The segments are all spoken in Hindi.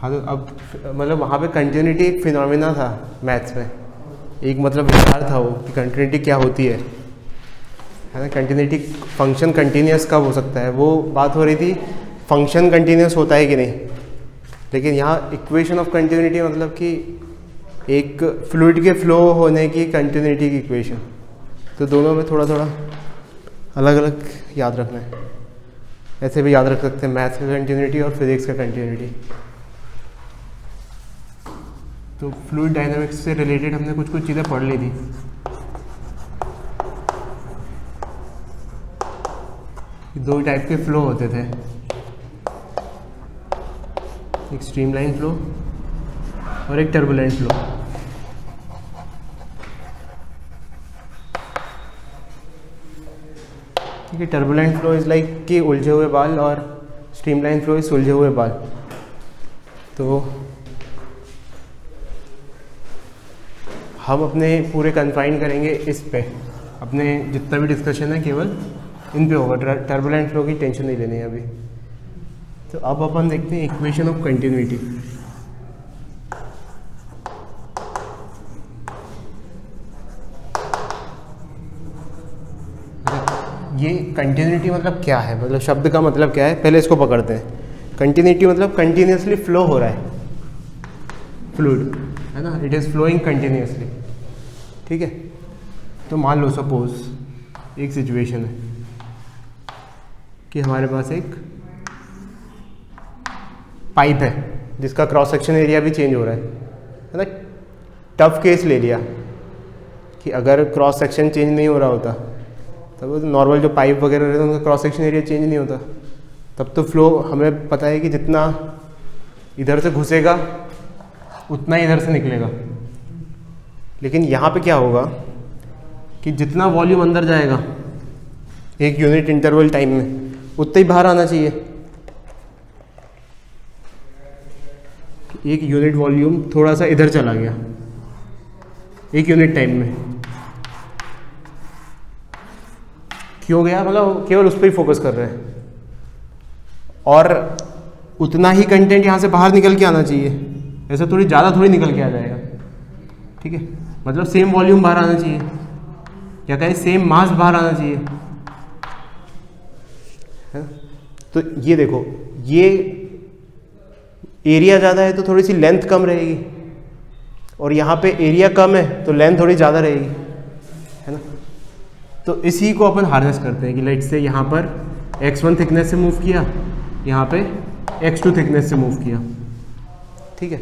हाँ तो अब मतलब वहाँ पे कंटिन्यूटी एक फिनोमिना था मैथ्स में, एक मतलब विचार था वो कि कंटिन्यूटी क्या होती है ना। कंटिन्यूटी फंक्शन कंटिन्यूस कब हो सकता है, वो बात हो रही थी फंक्शन कंटिन्यूस होता है कि नहीं। लेकिन यहाँ इक्वेशन ऑफ कंटिन्यूटी मतलब कि एक फ्लूइड के फ्लो होने की कंटिन्यूटी की इक्वेशन। तो दोनों में थोड़ा थोड़ा अलग अलग याद रखना है। ऐसे भी याद रख सकते हैं मैथ्स का कंटिन्यूटी और फिजिक्स का कंटिन्यूटी। तो फ्लूइड डायनामिक्स से रिलेटेड हमने कुछ कुछ चीज़ें पढ़ ली थी। दो टाइप के फ्लो होते थे, एक स्ट्रीमलाइन फ्लो और एक टर्बुलेंट फ्लो। ठीक है, टर्बुलेंट फ्लो इज़ लाइक कि उलझे हुए बाल और स्ट्रीमलाइन फ्लो इज उलझे हुए बाल। तो हम अपने पूरे कन्फाइन करेंगे इस पे, अपने जितना भी डिस्कशन है केवल इन पे होगा। टर्बुलेंट फ्लो की टेंशन नहीं लेनी है अभी। तो अब अपन देखते हैं इक्वेशन ऑफ कंटिन्यूटी। ये कंटिन्यूटी मतलब क्या है, मतलब शब्द का मतलब क्या है, पहले इसको पकड़ते हैं। कंटिन्यूटी मतलब कंटिन्यूसली फ्लो हो रहा है फ्लूइड, है ना, इट इज़ फ्लोइंग कंटिन्यूसली। ठीक है, तो मान लो सपोज एक सिचुएशन है कि हमारे पास एक पाइप है जिसका क्रॉस सेक्शन एरिया भी चेंज हो रहा है ना। टफ केस ले लिया कि अगर क्रॉस सेक्शन चेंज नहीं हो रहा होता तब तो नॉर्मल जो पाइप वगैरह रहते हैं उनका क्रॉस सेक्शन एरिया चेंज नहीं होता, तब तो फ्लो हमें पता है कि जितना इधर से घुसेगा उतना ही इधर से निकलेगा। लेकिन यहाँ पे क्या होगा कि जितना वॉल्यूम अंदर जाएगा एक यूनिट इंटरवल टाइम में उतना ही बाहर आना चाहिए। एक यूनिट वॉल्यूम थोड़ा सा इधर चला गया एक यूनिट टाइम में, क्यों गया, मतलब केवल उस पर ही फोकस कर रहे हैं, और उतना ही कंटेंट यहाँ से बाहर निकल के आना चाहिए। ऐसा थोड़ी ज़्यादा थोड़ी निकल के आ जाएगा। ठीक है, मतलब सेम वॉल्यूम बाहर आना चाहिए, या कहें सेम मास बाहर आना चाहिए, है? तो ये देखो, ये एरिया ज़्यादा है तो थोड़ी सी लेंथ कम रहेगी, और यहाँ पे एरिया कम है तो लेंथ थोड़ी ज़्यादा रहेगी, है ना। तो इसी को अपन हार्नेस करते हैं कि लेट से यहाँ पर x1 थिकनेस से मूव किया, यहाँ पे x2 थिकनेस से मूव किया। ठीक है,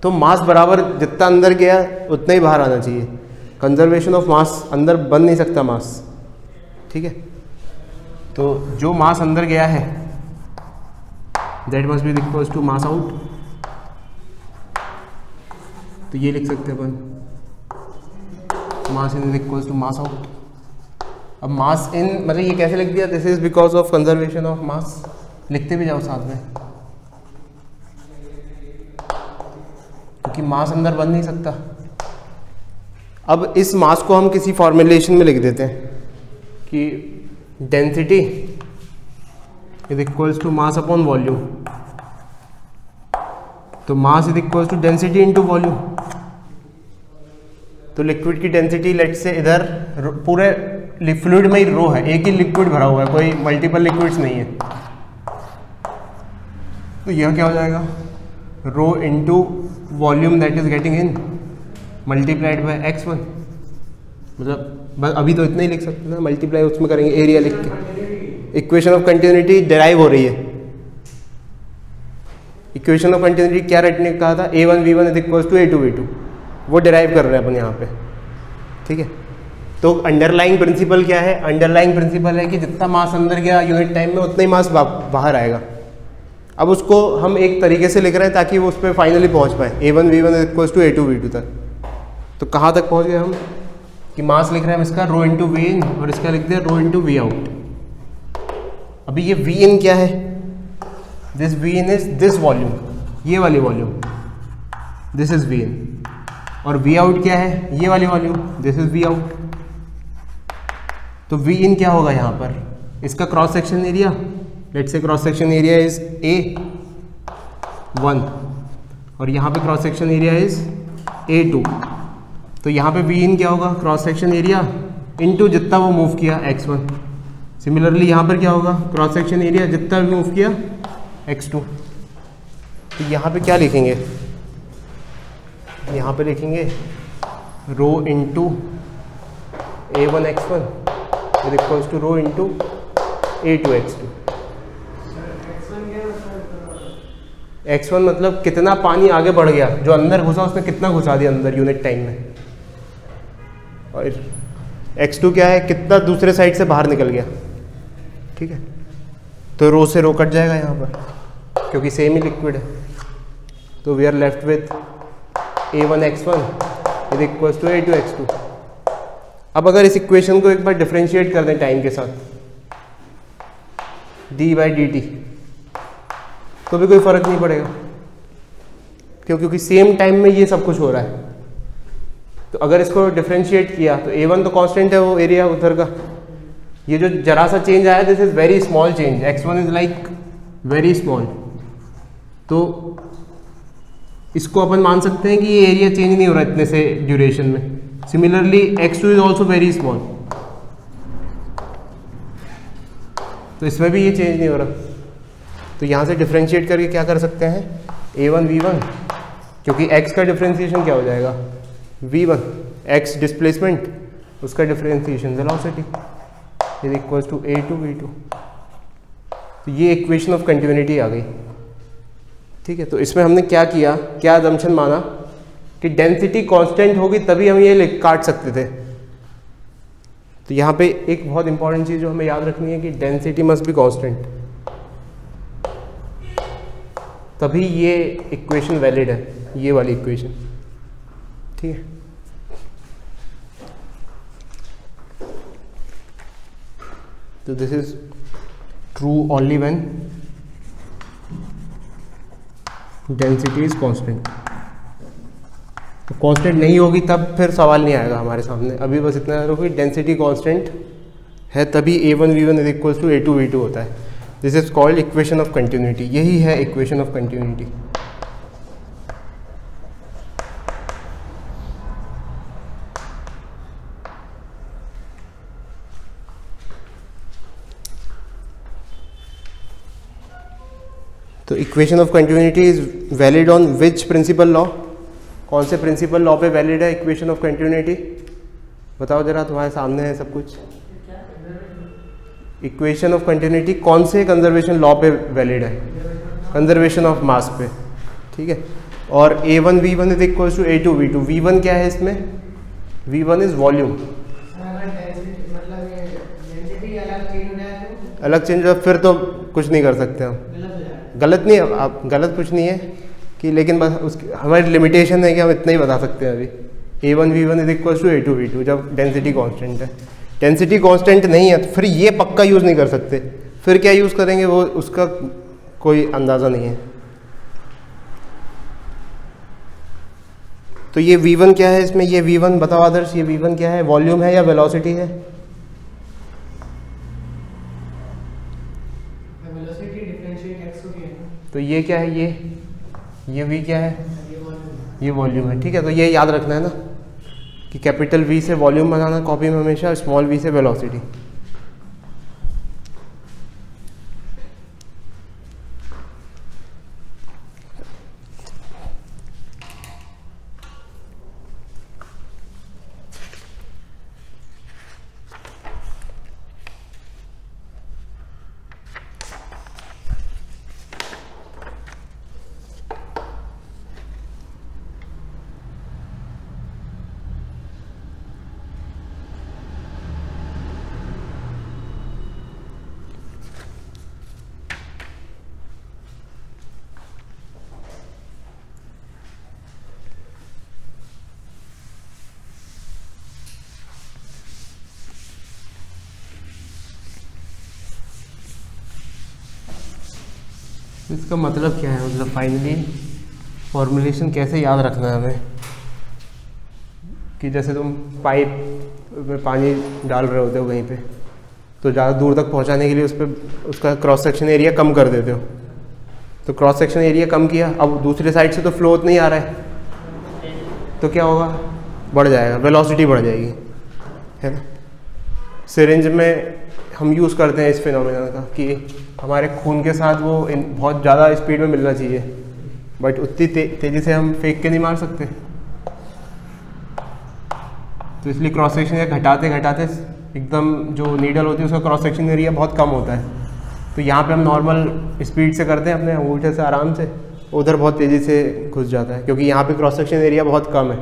तो मास बराबर जितना अंदर गया उतना ही बाहर आना चाहिए। कंजर्वेशन ऑफ मास, अंदर बन नहीं सकता मास। ठीक है, तो जो मास अंदर गया है that must be equals to mass out. तो ये लिख सकते हैं अपन, mass in is equals to mass out. अब मास इन मतलब ये कैसे लिख दिया, this is because of conservation of mass. लिखते भी जाओ साथ में, क्योंकि मास अंदर बन नहीं सकता। अब इस मास को हम किसी फॉर्मुलेशन में लिख देते हैं कि density is equals to mass upon volume. तो mass is equals to density into volume. तो लिक्विड की डेंसिटी लेट से इधर पूरे फ्लूइड में ही रो है, एक ही लिक्विड भरा हुआ है, कोई मल्टीपल लिक्विड्स नहीं है। तो यह क्या हो जाएगा, rho into volume that is getting in multiplied by x1। मतलब बस अभी तो इतना ही लिख सकते हैं ना, मल्टीप्लाई उसमें करेंगे एरिया लिख के। इक्वेशन ऑफ कंटिन्यूटी डेराइव हो रही है। इक्वेशन ऑफ कंटिन्यूटी क्या रटने कहा था, a1 v1 is equals to a2 v2, वो डेराइव कर रहे हैं अपन यहाँ पे। ठीक है, तो अंडरलाइंग प्रिंसिपल क्या है, अंडरलाइंग प्रिंसिपल है कि जितना मास अंदर गया यूनिट टाइम में उतना ही मास बाहर आएगा। अब उसको हम एक तरीके से लिख रहे हैं ताकि वो उस पर फाइनली पहुँच पाए, a1 v1 is equals to a2 v2 तक। तो कहाँ तक पहुँच गए हम कि मास लिख रहे हैं हम इसका रो इंटू वी इन, और इसका लिख दिया रो इंटू वी आउट। अभी ये वी इन क्या है, this V in is this volume, ये वाली volume, this is V in. और वी आउट क्या है, ये वाली volume, this is V out. तो वी इन क्या होगा यहाँ पर, इसका cross section area, let's say cross section area is A, 1 और यहाँ पे cross section area is A2। तो यहाँ पे V इन क्या होगा, क्रॉस सेक्शन एरिया इनटू जितना वो मूव किया x1। सिमिलरली यहाँ पर क्या होगा, क्रॉस सेक्शन एरिया जितना भी मूव किया x2। तो यहाँ पे क्या लिखेंगे, यहाँ पे लिखेंगे rho into A1 x1 is equals to rho into A2 x2। x1 मतलब कितना पानी आगे बढ़ गया, जो अंदर घुसा उसने कितना घुसा दिया अंदर यूनिट टाइम में, और x2 क्या है, कितना दूसरे साइड से बाहर निकल गया। ठीक है, तो रो से रो कट जाएगा यहाँ पर क्योंकि सेम ही लिक्विड है। तो we are left with A1 x1 is equals to A2 x2। अब अगर इस इक्वेशन को एक बार डिफरेंशिएट कर दें टाइम के साथ d/dt, तो भी कोई फर्क नहीं पड़ेगा क्योंकि सेम टाइम में ये सब कुछ हो रहा है। तो अगर इसको डिफरेंशिएट किया तो A1 तो कांस्टेंट है, वो एरिया उधर का, ये जो जरा सा चेंज आया this is very small change, x1 is like very small. तो इसको अपन मान सकते हैं कि ये एरिया चेंज नहीं हो रहा इतने से ड्यूरेशन में। Similarly x2 is also very small, तो इसमें भी ये चेंज नहीं हो रहा। तो यहाँ से डिफरेंशिएट करके क्या कर सकते हैं, A1 V1, क्योंकि x का डिफरेंशिएशन क्या हो जाएगा, V1, x डिस्प्लेसमेंट, उसका differentiation velocity is equals to A2 V2। तो ये इक्वेशन ऑफ कंटिन्यूटी आ गई। ठीक है, तो इसमें हमने क्या किया, क्या अजम्पशन माना कि डेंसिटी कांस्टेंट होगी तभी हम ये काट सकते थे। तो यहाँ पे एक बहुत इंपॉर्टेंट चीज़ जो हमें याद रखनी है कि डेंसिटी मस्ट बी कांस्टेंट, तभी ये इक्वेशन वैलिड है, ये वाली इक्वेशन। ठीक है, तो this is true only when density is constant. तो कांस्टेंट नहीं होगी तब फिर सवाल नहीं आएगा हमारे सामने। अभी बस इतना याद रखो कि डेंसिटी कांस्टेंट है तभी A1 V1 is equals to A2 V2 होता है। This is called equation of continuity, यही है इक्वेशन ऑफ कंटिन्यूटी। तो equation of continuity is valid on which principle law, कौन से प्रिंसिपल लॉ पे वैलिड है इक्वेशन ऑफ कंटिन्यूटी, बताओ जरा, तुम्हारे सामने है सब कुछ। इक्वेशन ऑफ कंटिन्यूटी कौन से कंजर्वेशन लॉ पे वैलिड है, कंजर्वेशन ऑफ मास पे। ठीक है, और A1 V1 is equal to A2 V2। V1 क्या है इसमें, V1 इज वॉल्यूम। अलग चेंज हो फिर तो कुछ नहीं कर सकते हम, गलत नहीं है, आप गलत कुछ नहीं है कि, लेकिन बस उसकी हमारी लिमिटेशन है कि हम इतना ही बता सकते हैं अभी। A1 V1 is equal to A2 V2 जब डेंसिटी कांस्टेंट है। डेंसिटी कांस्टेंट नहीं है तो फिर ये पक्का यूज़ नहीं कर सकते, फिर क्या यूज़ करेंगे वो उसका कोई अंदाज़ा नहीं है। तो ये V1 क्या है इसमें, ये V1 बताओ आदर्श, ये V1 क्या है, वॉल्यूम है या वेलोसिटी है? तो ये क्या है, ये V क्या है, ये वॉल्यूम है। ठीक है, तो ये याद रखना है ना कि कैपिटल V से वॉल्यूम बनाना कॉपी में हमेशा, स्मॉल v से वेलोसिटी। इसका मतलब क्या है, मतलब फाइनली फॉर्मुलेशन कैसे याद रखना है हमें, कि जैसे तुम पाइप में पानी डाल रहे होते हो कहीं पे, तो ज़्यादा दूर तक पहुंचाने के लिए उस पर उसका क्रॉस सेक्शन एरिया कम कर देते हो, तो क्रॉस सेक्शन एरिया कम किया, अब दूसरे साइड से तो फ्लो नहीं आ रहा है, तो क्या होगा, बढ़ जाएगा, वेलोसिटी बढ़ जाएगी, है ना। सिरिंज में हम यूज़ करते हैं इस फिनोमेना का कि हमारे खून के साथ वो बहुत ज़्यादा स्पीड में मिलना चाहिए, बट उतनी तेज़ी से हम फेंक के नहीं मार सकते, तो इसलिए क्रॉस सेक्शन एरिया घटाते घटाते एकदम जो नीडल होती है उसका क्रॉस सेक्शन एरिया बहुत कम होता है। तो यहाँ पे हम नॉर्मल स्पीड से करते हैं अपने अंगूठे से आराम से, उधर बहुत तेज़ी से घुस जाता है क्योंकि यहाँ पे क्रॉस सेक्शन एरिया बहुत कम है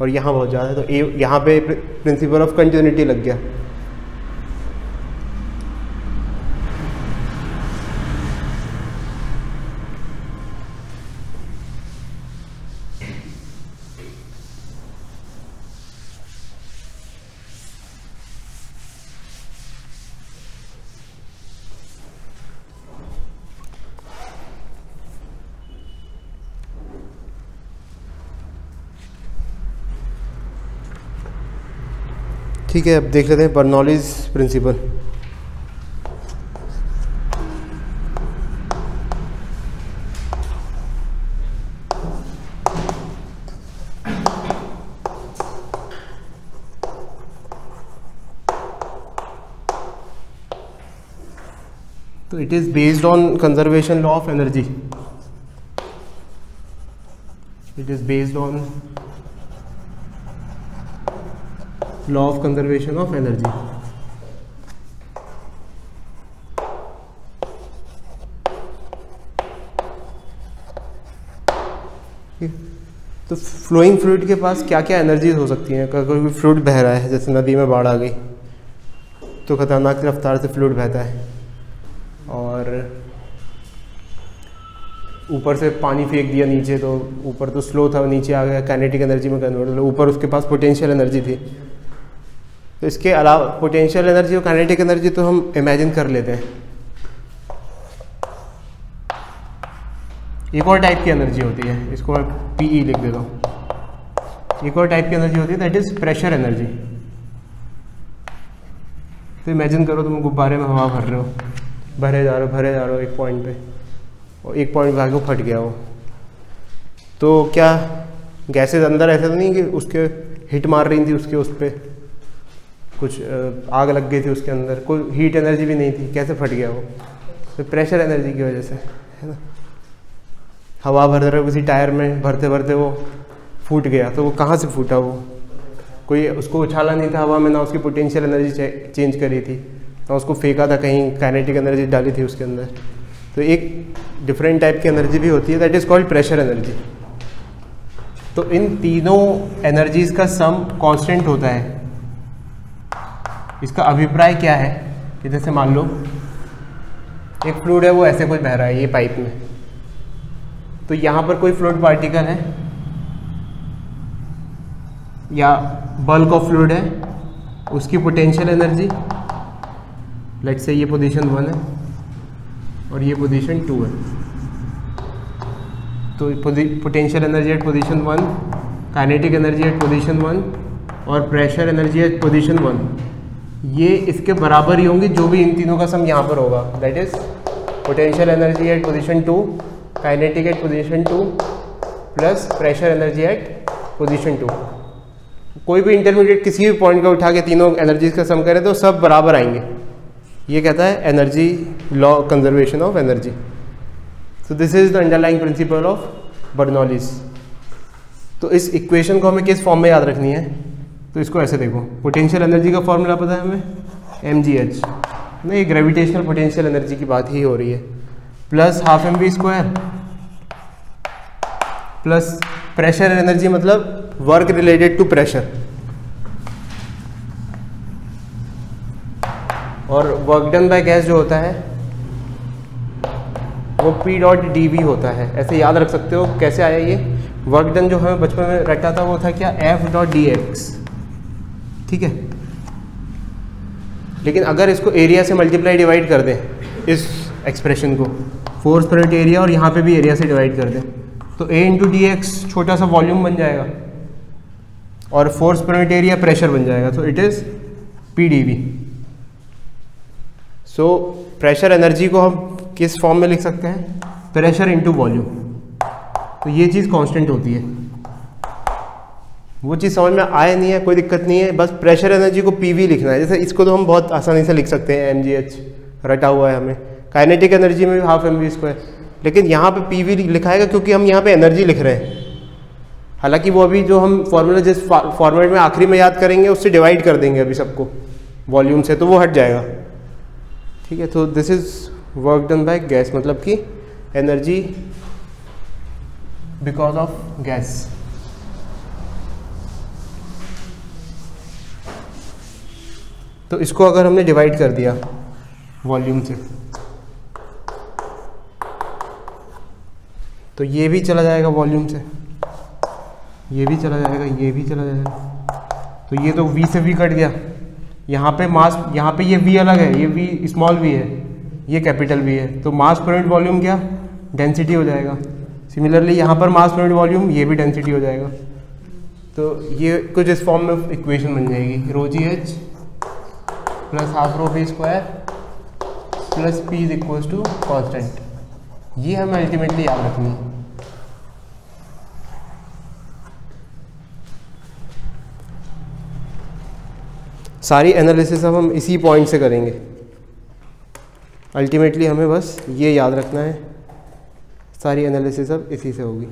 और यहाँ बहुत ज़्यादा है, तो यहाँ पे प्रिंसिपल ऑफ कंटिन्यूटी लग गया। ठीक है, अब देख लेते हैं बर्नौलीज प्रिंसिपल। तो it is based on conservation law of energy, it is based on law of conservation of energy. तो फ्लोइंग फ्लूइड के पास क्या क्या एनर्जीज हो सकती हैं। कोई फ्लूइड बह रहा है, जैसे नदी में बाढ़ आ गई तो खतरनाक रफ्तार से फ्लूइड बहता है, और ऊपर से पानी फेंक दिया नीचे, तो ऊपर तो स्लो था, नीचे आ गया, काइनेटिक एनर्जी में कन्वर्ट हो, ऊपर उसके पास पोटेंशियल एनर्जी थी। तो इसके अलावा पोटेंशियल एनर्जी और काइनेटिक एनर्जी तो हम इमेजिन कर लेते हैं। एक और टाइप की एनर्जी होती है, इसको मैं पीई लिख देता हूँ। एक और टाइप की एनर्जी होती है, दैट इज प्रेशर एनर्जी। तो इमेजिन करो तुम गुब्बारे में हवा भर रहे हो, भरे जा रहे हो एक पॉइंट पे, और एक पॉइंट पे आके वो फट गया हो, तो क्या गैसेज अंदर ऐसा तो नहीं कि उसके हिट मार रही थी, उसके उस पर कुछ आग लग गई थी उसके अंदर, कोई हीट एनर्जी भी नहीं थी, कैसे फट गया वो? तो प्रेशर एनर्जी की वजह से, है ना। हवा भर रहे हो किसी टायर में, भरते भरते वो फूट गया, तो वो कहाँ से फूटा? वो कोई उसको उछाला नहीं था हवा में, ना उसकी पोटेंशियल एनर्जी चेंज करी थी, ना उसको फेंका था कहीं, काइनेटिक एनर्जी डाली थी उसके अंदर। तो एक डिफरेंट टाइप की एनर्जी भी होती है, that is called pressure energy. तो इन तीनों एनर्जीज का सम कांस्टेंट होता है। इसका अभिप्राय क्या है कि जैसे मान लो एक फ्लूइड है, वो ऐसे कुछ बह रहा है ये पाइप में, तो यहाँ पर कोई फ्लूइड पार्टिकल है या बल्क ऑफ फ्लूइड है, उसकी पोटेंशियल एनर्जी लेट्स से ये पोजीशन 1 है और ये पोजीशन 2 है। तो potential energy at position 1, kinetic energy at position 1 और प्रेशर एनर्जी एट पोजीशन 1, ये इसके बराबर ही होंगी जो भी इन तीनों का सम यहाँ पर होगा। That is potential energy at position 2, kinetic at position 2 plus pressure energy at position 2। कोई भी इंटरमीडिएट किसी भी पॉइंट का उठा के तीनों एनर्जीज का सम करें तो सब बराबर आएंगे। ये कहता है energy law conservation of energy. So this is the underlying principle of Bernoulli's. तो इस इक्वेशन को हमें किस फॉर्म में याद रखनी है? तो इसको ऐसे देखो, पोटेंशियल एनर्जी का फॉर्मूला पता है हमें, mgh, ना, ये ग्रेविटेशनल पोटेंशियल एनर्जी की बात ही हो रही है, plus half mv² plus pressure energy, मतलब वर्क रिलेटेड टू प्रेशर, और वर्क डन बाय गैस जो होता है वो P.dV होता है। ऐसे याद रख सकते हो। कैसे आया ये वर्क डन? जो हमें बचपन में रटा था वो था क्या, F.dx, ठीक है। लेकिन अगर इसको एरिया से मल्टीप्लाई डिवाइड कर दें, इस एक्सप्रेशन को फोर्स पर यूनिट एरिया और यहाँ पे भी एरिया से डिवाइड कर दें, तो A इंटू dx छोटा सा वॉल्यूम बन जाएगा और force per unit area pressure बन जाएगा। तो it is P.dV। So pressure energy को हम किस फॉर्म में लिख सकते हैं? प्रेशर इनटू वॉल्यूम, तो ये चीज़ कांस्टेंट होती है। वो चीज़ समझ में आए नहीं है कोई दिक्कत नहीं है, बस प्रेशर एनर्जी को पीवी लिखना है। जैसे इसको तो हम बहुत आसानी से लिख सकते हैं, mgh रटा हुआ है हमें। काइनेटिक एनर्जी में भी हाफ mv², लेकिन यहाँ पे पीवी लिखाएगा क्योंकि हम यहाँ पे एनर्जी लिख रहे हैं। हालांकि वो अभी जो हम फॉर्मूला जिस फॉर्मेट में आखिरी में याद करेंगे उससे डिवाइड कर देंगे अभी सबको वॉल्यूम से, तो वो हट जाएगा। ठीक है, तो this is work done by gas, मतलब कि एनर्जी बिकॉज ऑफ गैस। तो इसको अगर हमने डिवाइड कर दिया वॉल्यूम से तो ये भी चला जाएगा वॉल्यूम से, ये भी चला जाएगा, ये भी चला जाएगा। तो ये तो v से v कट गया। यहाँ पे मास, यहाँ पे ये v अलग है, ये v स्मॉल v है, ये कैपिटल V है। तो मास पर यूनिट वॉल्यूम क्या, डेंसिटी हो जाएगा। सिमिलरली यहाँ पर मास पर यूनिट वॉल्यूम, ये भी डेंसिटी हो जाएगा। तो ये कुछ इस फॉर्म में इक्वेशन बन जाएगी, ρgh plus half rho v square plus p is equals to constant. ये हमें अल्टीमेटली याद रखनी है। सारी एनालिसिस अब हम इसी पॉइंट से करेंगे। अल्टीमेटली हमें बस ये याद रखना है, सारी एनालिसिस अब इसी से होगी।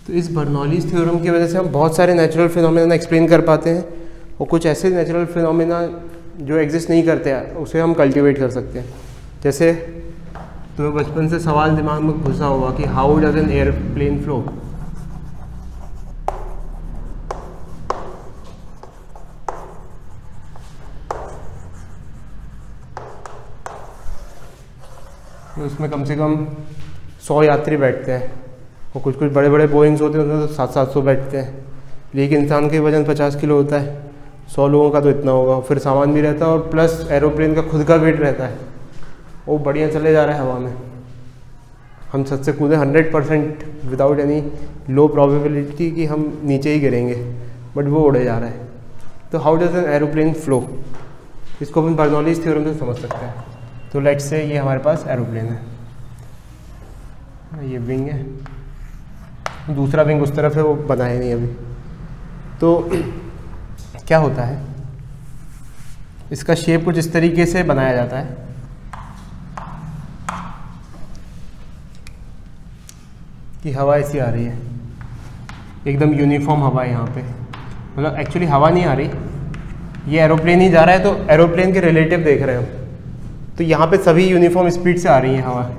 तो इस बर्नौलीज़ थ्योरम की वजह से हम बहुत सारे नेचुरल फिनोमेना एक्सप्लेन कर पाते हैं, और कुछ ऐसे नेचुरल फिनोमेना जो एग्जिस्ट नहीं करते हैं उसे हम कल्टीवेट कर सकते हैं। जैसे तुम्हें बचपन से सवाल दिमाग में घुसा होगा कि how does an airplane flow. तो उसमें कम से कम 100 यात्री बैठते हैं, और कुछ कुछ बड़े बड़े बोइंग्स होते हैं उनमें तो 700-700 बैठते हैं। लेकिन इंसान का वजन 50 किलो होता है, 100 लोगों का तो इतना होगा, फिर सामान भी रहता है और प्लस एरोप्लेन का खुद का वेट रहता है। वो बढ़िया चले जा रहा है हवा में, हम छत से कूदे 100% विदाउट एनी लो प्रोबेबिलिटी कि हम नीचे ही गिरेंगे, बट वो उड़े जा रहा है। तो how does an aeroplane flow, इसको अपन बर्नौलीज़ थ्योरम से समझ सकते हैं। तो लेट्स से ये हमारे पास एरोप्लेन है, ये विंग है, दूसरा विंग उस तरफ है, वो बनाया नहीं अभी। तो क्या होता है, इसका शेप कुछ इस तरीके से बनाया जाता है कि हवा ऐसी आ रही है, एकदम यूनिफॉर्म हवा है यहाँ पे। मतलब एक्चुअली हवा नहीं आ रही, ये एरोप्लेन ही जा रहा है, तो एरोप्लेन के रिलेटिव देख रहे हैं हम। तो यहाँ पे सभी यूनिफॉर्म स्पीड से आ रही है हवा,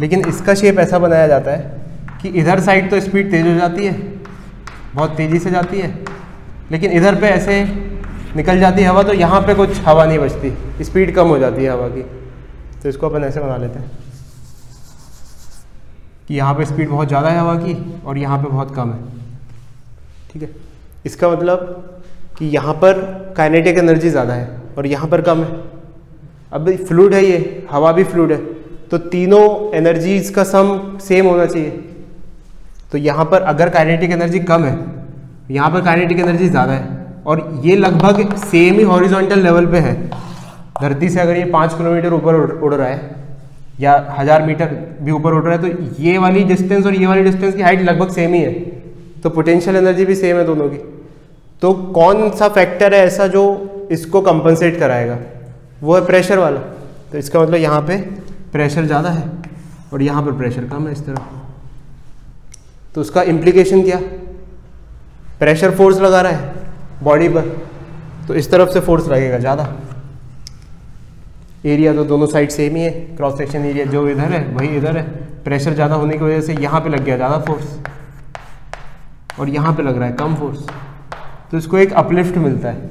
लेकिन इसका शेप ऐसा बनाया जाता है कि इधर साइड तो स्पीड तेज़ हो जाती है, बहुत तेज़ी से जाती है, लेकिन इधर पे ऐसे निकल जाती है हवा, तो यहाँ पे कुछ हवा नहीं बचती, स्पीड कम हो जाती है हवा की। तो इसको अपन ऐसे बना लेते हैं कि यहाँ पे स्पीड बहुत ज़्यादा है हवा की और यहाँ पे बहुत कम है। ठीक है, इसका मतलब कि यहाँ पर काइनेटिक एनर्जी ज़्यादा है और यहाँ पर कम है। अब फ्लूइड है, ये हवा भी फ्लूइड है, तो तीनों एनर्जीज का सम सेम होना चाहिए। तो यहाँ पर अगर काइनेटिक एनर्जी कम है, यहाँ पर काइनेटिक एनर्जी ज़्यादा है, और ये लगभग सेम ही हॉरिजॉन्टल लेवल पे है। धरती से अगर ये 5 किलोमीटर ऊपर उड़ रहा है या 1000 मीटर भी ऊपर उड़ रहा है, तो ये वाली डिस्टेंस और ये वाली डिस्टेंस की हाइट लगभग सेम ही है, तो पोटेंशियल एनर्जी भी सेम है दोनों की। तो कौन सा फैक्टर है ऐसा जो इसको कंपनसेट कराएगा, वो है प्रेशर वाला। तो इसका मतलब यहाँ पे प्रेशर ज़्यादा है और यहाँ पर प्रेशर कम है इस तरफ। तो उसका इम्प्लीकेशन क्या, प्रेशर फोर्स लगा रहा है बॉडी पर, तो इस तरफ से फोर्स लगेगा ज़्यादा। एरिया तो दोनों साइड सेम ही है, क्रॉस सेक्शन एरिया जो इधर है वही इधर है। प्रेशर ज़्यादा होने की वजह से यहाँ पे लग गया ज़्यादा फोर्स और यहाँ पे लग रहा है कम फोर्स, तो इसको एक अपलिफ्ट मिलता है।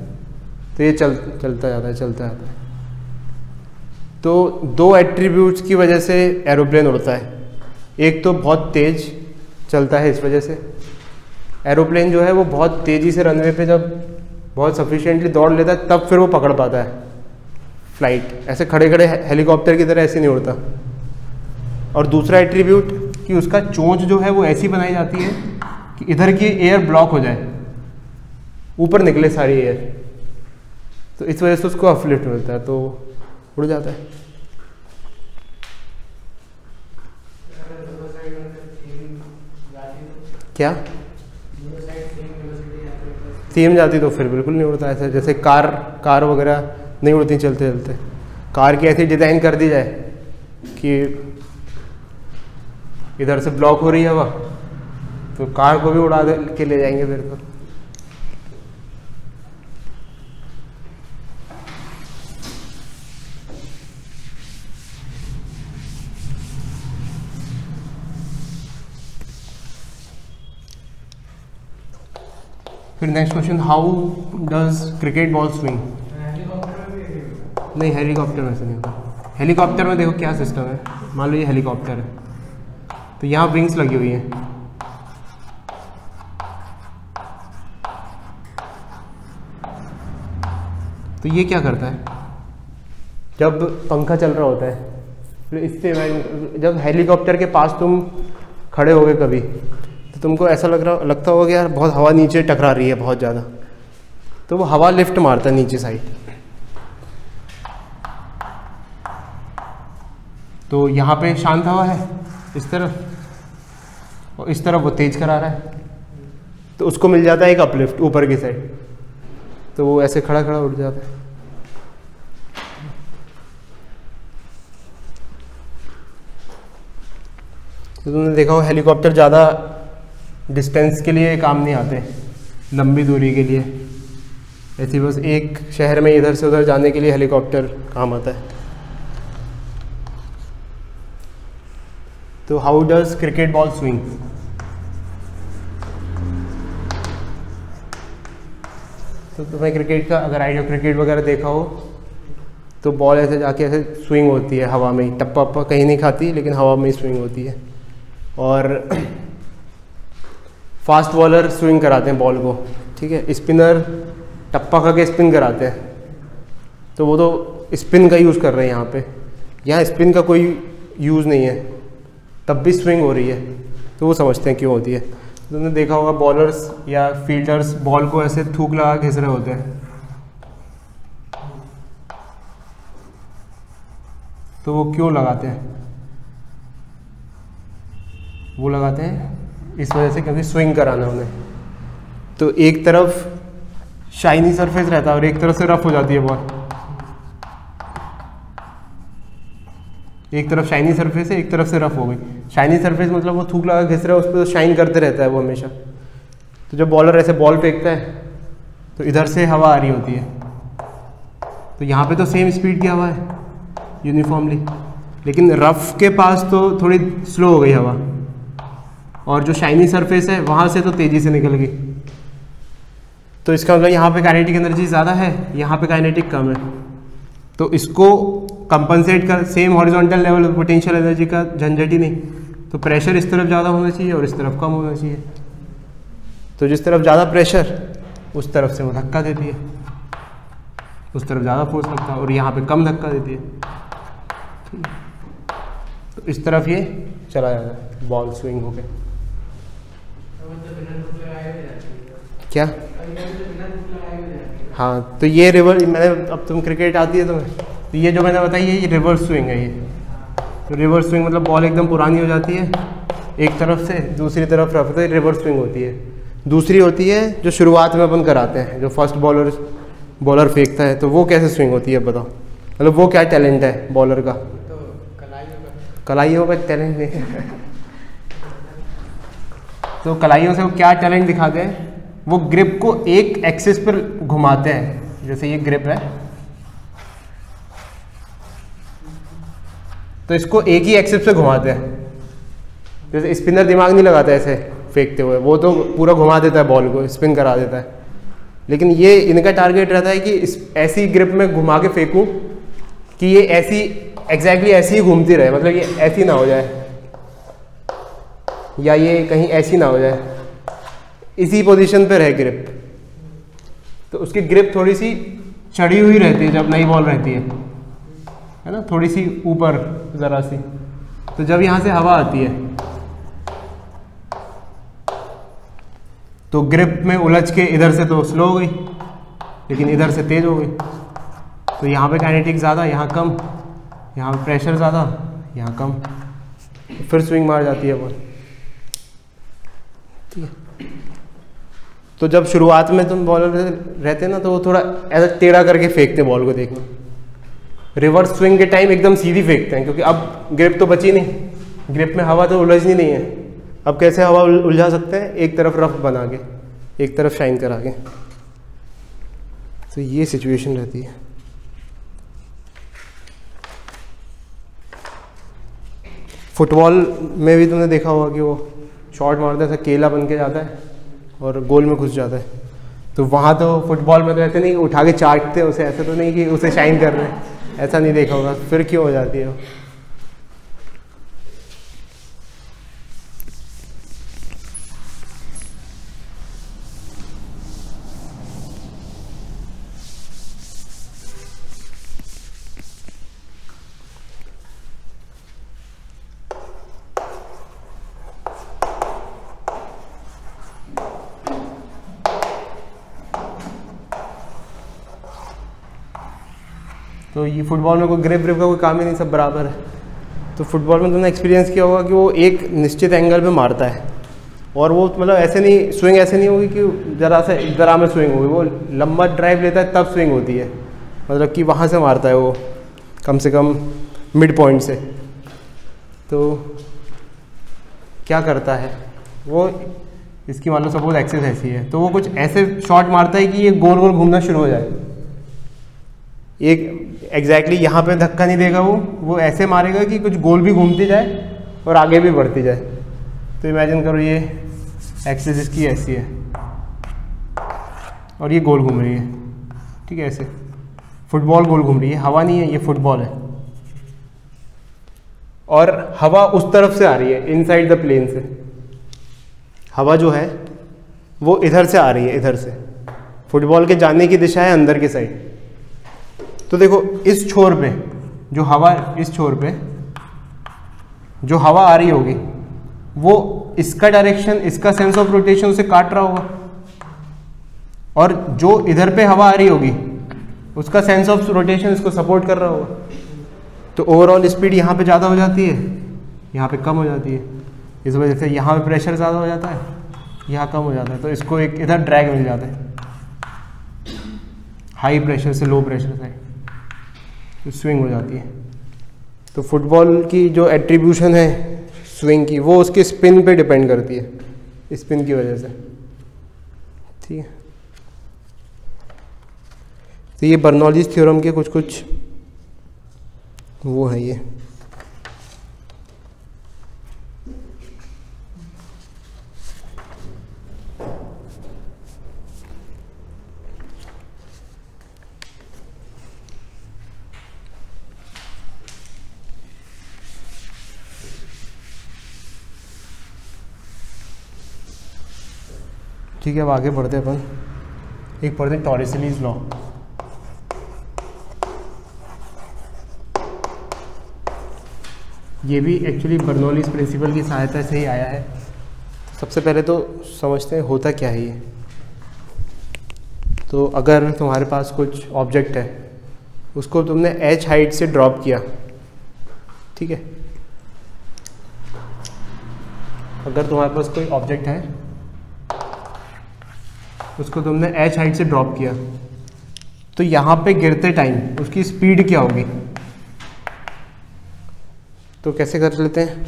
तो ये चलता जाता है। तो दो एट्रीब्यूट्स की वजह से एरोप्लेन उड़ता है। एक तो बहुत तेज चलता है इस वजह से, एरोप्लेन जो है वो बहुत तेज़ी से रनवे पे जब बहुत सफिशिएंटली दौड़ लेता है तब फिर वो पकड़ पाता है फ्लाइट, ऐसे खड़े खड़े हेलीकॉप्टर की तरह ऐसे नहीं उड़ता। और दूसरा एट्रीब्यूट कि उसका चोंच जो है वो ऐसी बनाई जाती है कि इधर की एयर ब्लॉक हो जाए, ऊपर निकले सारी एयर, तो इस वजह से उसको अपलिफ्ट मिलता है, तो उड़ जाता है। क्या सेम जाती तो फिर बिल्कुल नहीं उड़ता ऐसा, जैसे कार वगैरह नहीं उड़ती चलते चलते। कार की ऐसी डिज़ाइन कर दी जाए कि इधर से ब्लॉक हो रही है हवा, तो कार को भी उड़ा के ले जाएंगे फिर तो। फिर next question, how does cricket ball swing? नहीं, हेलीकॉप्टर में से नहीं होता। हेलीकॉप्टर में देखो क्या सिस्टम है, मान लो ये हेलीकॉप्टर है, तो यहाँ विंग्स लगी हुई हैं, तो ये क्या करता है, जब पंखा चल रहा होता है तो इससे जब हेलीकॉप्टर के पास तुम खड़े होगे कभी, तो तुमको ऐसा लगता होगा कि यार बहुत हवा नीचे टकरा रही है बहुत ज़्यादा, तो वो हवा लिफ्ट मारता है नीचे साइड। तो यहाँ पे शांत हवा है इस तरफ, और इस तरफ वो तेज करा रहा है, तो उसको मिल जाता है एक अपलिफ्ट ऊपर की साइड, तो वो ऐसे खड़ा खड़ा उड़ जाता है। तो तुमने देखा हो हेलीकॉप्टर ज़्यादा डिस्टेंस के लिए काम नहीं आते, लंबी दूरी के लिए, ऐसी बस एक शहर में इधर से उधर जाने के लिए हेलीकॉप्टर काम आता है। तो how does cricket ball swing? तो तुम्हें क्रिकेट का अगर आइडिया, क्रिकेट वगैरह देखा हो तो बॉल ऐसे जाके ऐसे स्विंग होती है हवा में ही, टप्पा वप्पा कहीं नहीं खाती, लेकिन हवा में ही स्विंग होती है। और फास्ट बॉलर स्विंग कराते हैं बॉल को, ठीक है, स्पिनर टप्पा खा के स्पिन कराते हैं, तो वो तो स्पिन का यूज़ कर रहे हैं यहाँ पे, यहाँ स्पिन का कोई यूज़ नहीं है, तब भी स्विंग हो रही है, तो वो समझते हैं क्यों होती है। तुमने देखा होगा बॉलर्स या फील्डर्स बॉल को ऐसे थूक लगा घिस रहे होते हैं, तो वो क्यों लगाते हैं? वो लगाते हैं इस वजह से क्योंकि स्विंग कराना उन्हें। तो एक तरफ शाइनी सरफेस रहता है और एक तरफ से रफ हो जाती है बॉल, एक तरफ शाइनी सरफेस है, एक तरफ से रफ हो गई। शाइनी सरफेस मतलब वो थूक लगा घिस रहा है, उस पर तो शाइन करते रहता है वो हमेशा। तो जब बॉलर ऐसे बॉल फेंकता है तो इधर से हवा आ रही होती है, तो यहाँ पे तो सेम स्पीड की हवा है यूनिफॉर्मली, लेकिन रफ के पास तो थोड़ी स्लो हो गई हवा, और जो शाइनी सरफेस है वहाँ से तो तेज़ी से निकल गई। तो इसका मतलब यहाँ पे काइनेटिक एनर्जी ज़्यादा है, यहाँ पे काइनेटिक कम है, तो इसको कंपनसेट कर, same horizontal level potential energy का झंझट ही नहीं, तो प्रेशर इस तरफ ज़्यादा होना चाहिए और इस तरफ कम होना चाहिए। तो जिस तरफ ज़्यादा प्रेशर उस तरफ से वो धक्का देती है, उस तरफ ज़्यादा फोर्स लगता है, और यहाँ पे कम धक्का देती है, तो इस तरफ ये चला जाता है बॉल स्विंग होके। क्या? हाँ, तो ये रिवर्स, मैंने अब तुम क्रिकेट आती है तुम्हें, तो ये जो मैंने बताई है ये रिवर्स स्विंग है। ये तो रिवर्स स्विंग मतलब बॉल एकदम पुरानी हो जाती है एक तरफ से, दूसरी तरफ रफ, तो रिवर्स स्विंग होती है। दूसरी होती है जो शुरुआत में अपन कराते हैं, जो फर्स्ट बॉलर फेंकता है, तो वो कैसे स्विंग होती है बताओ, मतलब वो क्या टैलेंट है बॉलर का? तो कलाइयों का टैलेंट नहीं है। तो कलाइयों से वो क्या टैलेंट दिखाते हैं, वो ग्रिप को एक एक्सिस पर घुमाते हैं, जैसे ये ग्रिप है तो इसको एक ही एक्सिस पे घुमाते हैं। जैसे स्पिनर दिमाग नहीं लगाता ऐसे फेंकते हुए, वो तो पूरा घुमा देता है बॉल को, स्पिन करा देता है, लेकिन ये इनका टारगेट रहता है कि इस ऐसी ग्रिप में घुमा के फेंकूं कि ये ऐसी एग्जैक्टली ऐसी ही घूमती रहे, मतलब ये ऐसी ना हो जाए या ये कहीं ऐसी ना हो जाए, इसी पोजीशन पे रहे ग्रिप, तो उसकी ग्रिप थोड़ी सी चढ़ी हुई रहती है जब नई बॉल रहती है ना, थोड़ी सी ऊपर ज़रा सी। तो जब यहाँ से हवा आती है तो ग्रिप में उलझ के इधर से तो स्लो हो गई, लेकिन इधर से तेज़ हो गई। तो यहाँ पे काइनेटिक ज़्यादा, यहाँ कम, यहाँ पे प्रेशर ज़्यादा, यहाँ कम, फिर स्विंग मार जाती है बॉल। ठीक है, तो जब शुरुआत में तुम बॉलर रहते ना तो वो थोड़ा ऐसा टेढ़ा करके फेंकते बॉल को, देखना। रिवर्स स्विंग के टाइम एकदम सीधी फेंकते हैं, क्योंकि अब ग्रिप तो बची नहीं, ग्रिप में हवा तो उलझनी नहीं है। अब कैसे हवा उलझा सकते हैं? एक तरफ रफ बना के, एक तरफ शाइन करा के। तो ये सिचुएशन रहती है। फुटबॉल में भी तुमने देखा होगा कि वो शॉट मारता है, ऐसा केला बन के जाता है और गोल में घुस जाता है। तो वहाँ तो फुटबॉल में तो ऐसे नहीं उठा के चाटते उसे, ऐसे तो नहीं कि उसे शाइन कर रहे हैं, ऐसा नहीं देखा होगा। फिर क्यों हो जाती है वो? तो ये फुटबॉल में कोई ग्रिप का कोई काम ही नहीं, सब बराबर है। तो फुटबॉल में तुमने एक्सपीरियंस किया होगा कि वो एक निश्चित एंगल पे मारता है, और वो मतलब ऐसे नहीं, स्विंग ऐसे नहीं होगी कि ज़रा से ज़रा में स्विंग होगी, वो लंबा ड्राइव लेता है तब स्विंग होती है। मतलब कि वहाँ से मारता है वो कम से कम मिड पॉइंट से। तो क्या करता है वो, इसकी मान लो सपोज एक्सिस ऐसी है, तो वो कुछ ऐसे शॉट मारता है कि ये गोल गोल घूमना शुरू हो जाए। एक एग्जैक्टली यहाँ पे धक्का नहीं देगा वो ऐसे मारेगा कि कुछ गोल भी घूमती जाए और आगे भी बढ़ती जाए। तो इमेजिन करो ये एक्सिस इसकी ऐसी है और ये गोल घूम रही है, ठीक है, ऐसे फुटबॉल गोल घूम रही है, हवा नहीं है, ये फुटबॉल है। और हवा उस तरफ से आ रही है, इनसाइड द प्लेन से। हवा जो है वो इधर से आ रही है, इधर से। फुटबॉल के जाने की दिशा है अंदर की साइड। तो देखो इस छोर पे जो हवा, इस छोर पे जो हवा आ रही होगी वो इसका डायरेक्शन, इसका सेंस ऑफ रोटेशन उसे काट रहा होगा, और जो इधर पे हवा आ रही होगी उसका सेंस ऑफ रोटेशन इसको सपोर्ट कर रहा होगा। तो ओवरऑल स्पीड यहाँ पे ज़्यादा हो जाती है, यहाँ पे कम हो जाती है। इस वजह से यहाँ पे प्रेशर ज़्यादा हो जाता है, यहाँ कम हो जाता है। तो इसको एक इधर ड्रैग मिल जाता है, हाई प्रेशर से लो प्रेशर से स्विंग हो जाती है। तो फुटबॉल की जो एट्रीब्यूशन है स्विंग की, वो उसके स्पिन पे डिपेंड करती है, स्पिन की वजह से। ठीक है, तो ये बर्नौलीज थ्योरम के कुछ कुछ वो है ये। ठीक है, अब आगे बढ़ते हैं अपन। एक पढ़ते हैं टॉरिसलीज लॉ। ये भी एक्चुअली बर्नौलीज प्रिंसिपल की सहायता से ही आया है। सबसे पहले तो समझते हैं होता क्या है ये। तो अगर तुम्हारे पास कुछ ऑब्जेक्ट है, उसको तुमने h हाइट से ड्रॉप किया, ठीक है। अगर तुम्हारे पास कोई ऑब्जेक्ट है, उसको तुमने h हाइट से ड्रॉप किया, तो यहाँ पे गिरते टाइम उसकी स्पीड क्या होगी? तो कैसे कर लेते हैं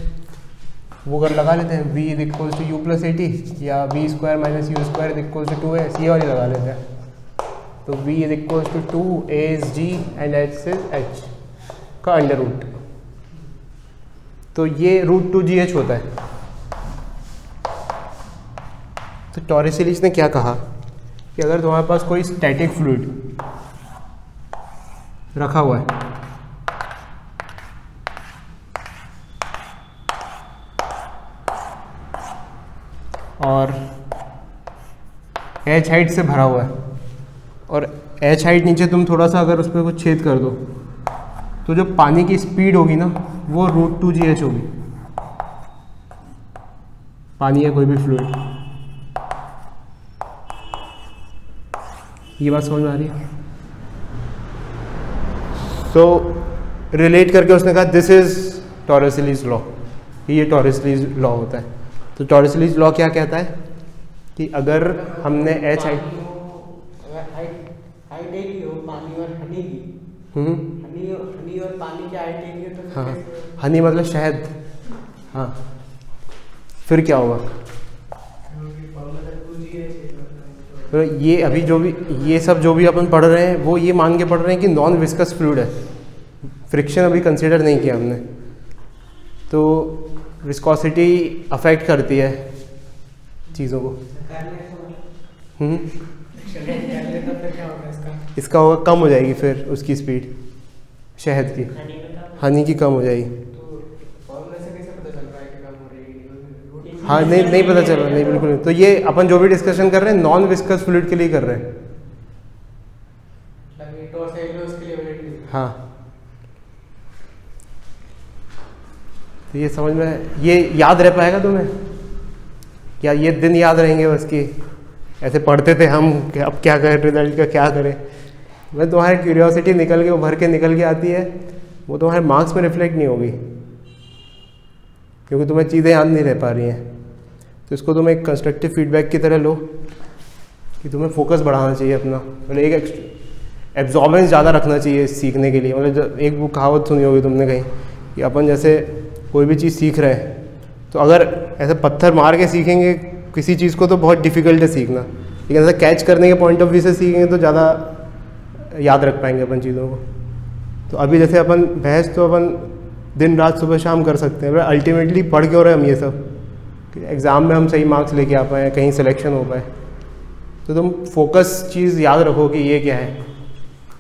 वो, कर लगा लेते हैं v is equal to u plus 80 या v square minus u square is equal to 2s, ये वाली लगा लेते हैं। तो v is equal to 2asg and h is h का अंडर रूट। तो ये √2gh होता है। तो टॉरिसलीज ने क्या कहा कि अगर तुम्हारे पास कोई स्टैटिक फ्लूइड रखा हुआ है, और एच हाइट से भरा हुआ है, और एच हाइट नीचे तुम थोड़ा सा अगर उस पर कुछ छेद कर दो तो जो पानी की स्पीड होगी ना वो √2gh होगी, पानी या कोई भी फ्लूइड। ये बात समझ में आ रही है? तो रिलेट करके उसने कहा दिस इज टॉरसिलीज लॉ, ये टॉरसिलीज लॉ होता है। तो टॉरसिलीज लॉ क्या कहता है कि अगर हमने एच हाइट पानी और हनी की, हनी और पानी की हाइट एक है तो हाँ, हनी मतलब शहद, हाँ, फिर क्या होगा? तो ये अभी जो भी ये सब जो भी अपन पढ़ रहे हैं वो ये मान के पढ़ रहे हैं कि नॉन विस्कस फ्लूइड है, फ्रिक्शन अभी कंसिडर नहीं किया हमने। तो विस्कोसिटी अफेक्ट करती है चीज़ों को। इसका होगा कम हो जाएगी फिर उसकी स्पीड, शहद की, हनी की कम हो जाएगी। हाँ नहीं पता चल रहा, नहीं बिल्कुल नहीं। तो ये अपन जो भी डिस्कशन कर रहे हैं नॉन विस्कस फ्लूइड के लिए कर रहे हैं। हाँ, तो ये समझ में, ये याद रह पाएगा तुम्हें? क्या ये दिन याद रहेंगे बस कि ऐसे पढ़ते थे हम कि अब क्या करें, रिजल्ट का क्या करें? मैं तुम्हारी क्यूरियोसिटी निकल के उभर के निकल के आती है, वो तुम्हारे मार्क्स में रिफ्लेक्ट नहीं होगी क्योंकि तुम्हें चीज़ें याद नहीं रह पा रही हैं। तो इसको तुम एक कंस्ट्रक्टिव फीडबैक की तरह लो कि तुम्हें फोकस बढ़ाना चाहिए अपना, मतलब एक एब्जॉर्बेंस ज़्यादा रखना चाहिए सीखने के लिए। मतलब एक वो कहावत सुनी होगी तुमने कहीं कि अपन जैसे कोई भी चीज़ सीख रहे हैं तो अगर ऐसे पत्थर मार के सीखेंगे किसी चीज़ को तो बहुत डिफ़िकल्ट है सीखना, लेकिन ऐसा कैच करने के पॉइंट ऑफ व्यू से सीखेंगे तो ज़्यादा याद रख पाएंगे अपन चीज़ों को। तो अभी जैसे अपन बहस तो अपन दिन रात सुबह शाम कर सकते हैं, अल्टीमेटली पढ़ क्यों रहे हम ये सब कि एग्ज़ाम में हम सही मार्क्स लेके आ पाएँ, कहीं सिलेक्शन हो पाए। तो तुम फोकस चीज़ याद रखो कि ये क्या है,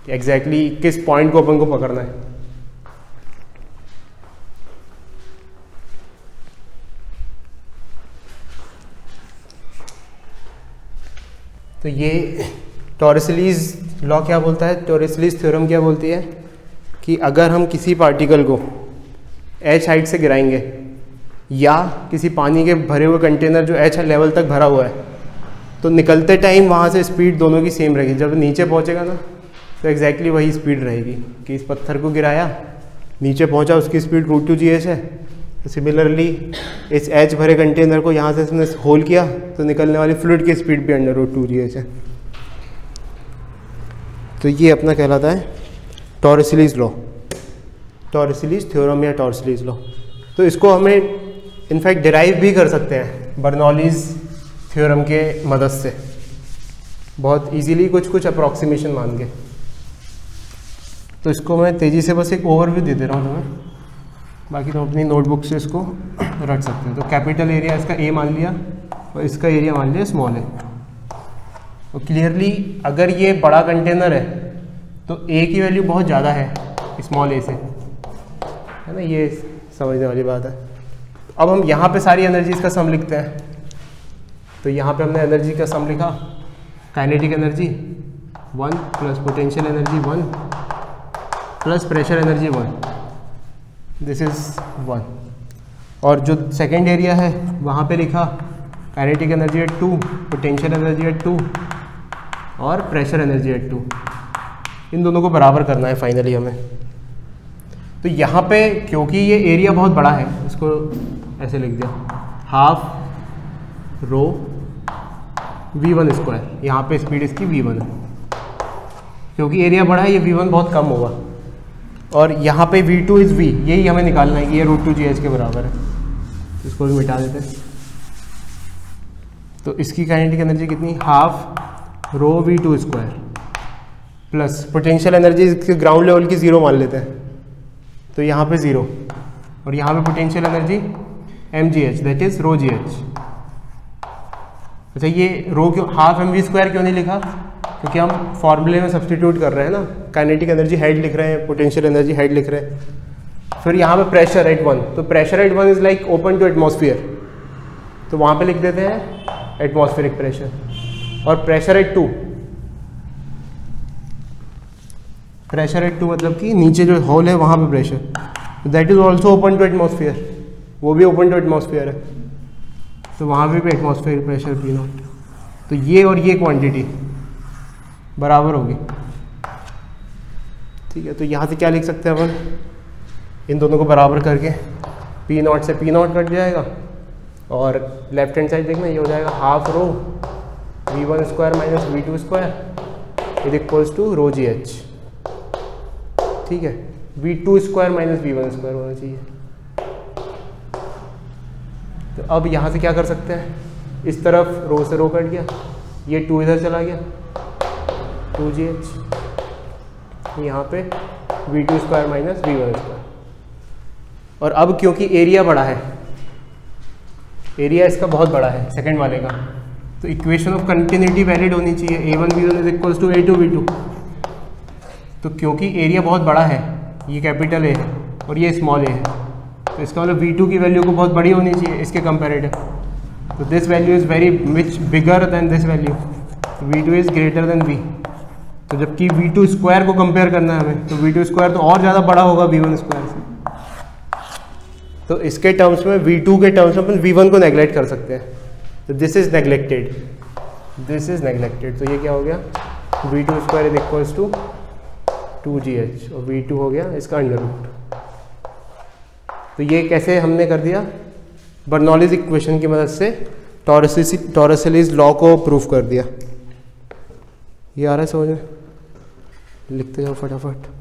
एग्जैक्टली किस पॉइंट को अपन को पकड़ना है। तो ये टॉरसिलीज लॉ क्या बोलता है, टॉरसिलीज थ्योरम क्या बोलती है कि अगर हम किसी पार्टिकल को एच हाइट से गिराएंगे या किसी पानी के भरे हुए कंटेनर जो एच लेवल तक भरा हुआ है तो निकलते टाइम वहाँ से स्पीड दोनों की सेम रहेगी। जब नीचे पहुँचेगा ना तो एग्जैक्टली वही स्पीड रहेगी कि इस पत्थर को गिराया, नीचे पहुँचा, उसकी स्पीड √2gh है। तो सिमिलरली इस एच भरे कंटेनर को यहाँ से इसने होल किया तो निकलने वाली फ्लूइड की स्पीड भी अंडर √2gh है। तो ये अपना कहलाता है टॉरसिलीज लॉ, टॉरसिलीज थ्योरम या टॉरसिलीज लॉ। तो इसको हमें इनफैक्ट डिराइव भी कर सकते हैं बर्नौलीज थ्योरम के मदद से, बहुत इजीली कुछ अप्रॉक्सीमेशन मान के। तो इसको मैं तेज़ी से बस एक ओवरव्यू दे दे रहा हूँ तुम्हें, बाकी तुम अपनी नोटबुक से इसको रख सकते हो। तो कैपिटल एरिया इसका ए मान लिया और इसका एरिया मान लिया स्मॉल है। तो क्लियरली अगर ये बड़ा कंटेनर है तो ए की वैल्यू बहुत ज़्यादा है स्मॉल ए से, है ना, ये समझने वाली बात है। अब हम यहाँ पे सारी एनर्जीज का सम लिखते हैं। तो यहाँ पे हमने एनर्जी का सम लिखा, kinetic energy 1 plus potential energy 1 plus pressure energy 1, this is 1। और जो सेकेंड एरिया है वहाँ पे लिखा kinetic energy eight 2, potential energy eight 2 और प्रेशर एनर्जी एट 2। इन दोनों को बराबर करना है फाइनली हमें। तो यहाँ पे क्योंकि ये एरिया बहुत बड़ा है, इसको ऐसे लिख दिया हाफ रो v1 स्क्वायर। यहाँ पे स्पीड इसकी v1 है, क्योंकि एरिया बड़ा है ये v1 बहुत कम होगा। और यहाँ पे v2 इज़ v, यही हमें निकालना है कि ये √2gh के बराबर है। इसको भी मिटा देते हैं। तो इसकी काइनेटिक एनर्जी कितनी, half rho v2 square plus potential energy इसके ग्राउंड लेवल की 0 मान लेते हैं, तो यहाँ पे 0 और यहाँ पे potential energy mgh that is rho gh। अच्छा ये रो क्यों हाफ mv स्क्वायर क्यों नहीं लिखा, क्योंकि हम फॉर्मूले में सब्सटीट्यूट कर रहे हैं ना, काइनेटिक एनर्जी हेड लिख रहे हैं, पोटेंशियल एनर्जी हेड लिख रहे हैं। फिर यहाँ पे प्रेशर एट 1, तो pressure at 1 is like open to atmosphere, तो वहाँ पे लिख देते हैं एटमॉस्फेरिक प्रेशर। और प्रेशर एट 2, प्रेशर एट 2 मतलब कि नीचे जो होल है वहाँ पे pressure, that is also open to atmosphere, वो भी ओपन टू एटमॉस्फेयर है, तो वहाँ पे भी एटमॉस्फेयर प्रेशर पी नॉट। तो ये और ये क्वांटिटी बराबर होगी, ठीक है। तो यहाँ से क्या लिख सकते हैं अपन, इन दोनों को बराबर करके पी नॉट से पी नॉट कट जाएगा, और लेफ्ट हैंड साइड देखना ये हो जाएगा half rho V1 square minus V2 square is equals to rho g h, ठीक है। V2 square minus V1 square होना चाहिए। तो अब यहाँ से क्या कर सकते हैं, इस तरफ रो से रो कट गया, ये 2 इधर चला गया 2GH, यहाँ पे V2 square minus V1 square. और अब क्योंकि एरिया बड़ा है, एरिया इसका बहुत बड़ा है सेकंड वाले का, तो इक्वेशन ऑफ कंटिन्यूटी वैलिड होनी चाहिए, A1V1 is equals to A2V2। तो क्योंकि एरिया बहुत बड़ा है, ये कैपिटल ए है और ये स्मॉल ए है, तो इसका मतलब V2 की वैल्यू को बहुत बड़ी होनी चाहिए इसके कंपेरेटिव। तो this value is very which bigger than this value, V2 is greater than V। तो जबकि V2 स्क्वायर को कंपेयर करना है हमें, तो V2 स्क्वायर तो और ज़्यादा बड़ा होगा V1 स्क्वायर से। तो इसके टर्म्स में V2 के टर्म्स में अपन V1 को नेगलेक्ट कर सकते हैं, तो this is neglected, this is neglected. तो ये क्या हो गया, V2 square is equals to 2GH और V2 हो गया इसका अंडर रूट। तो ये कैसे हमने कर दिया, बर्नौलीज इक्वेशन की मदद से टॉरसेलीज लॉ को प्रूफ कर दिया। ये आ रहा है समझ में, लिखते जाओ फटाफट।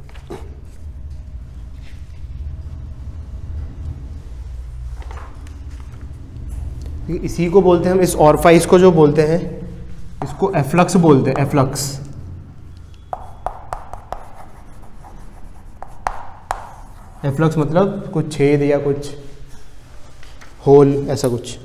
इसी को बोलते हैं हम, इस ऑरफाइस को जो बोलते हैं इसको एफ्लक्स बोलते हैं, एफ्लक्स। एफ्लक्स मतलब कुछ छेद या कुछ होल, ऐसा कुछ।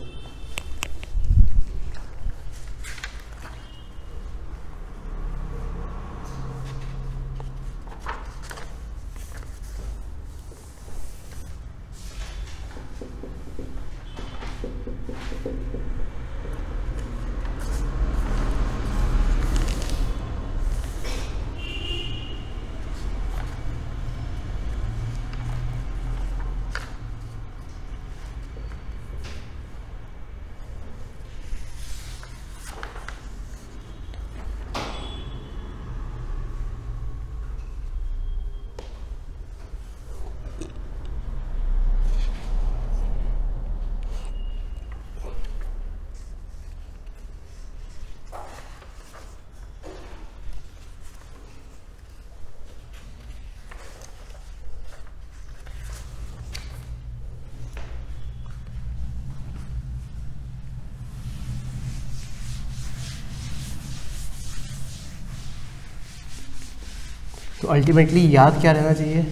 तो अल्टीमेटली याद क्या रहना चाहिए,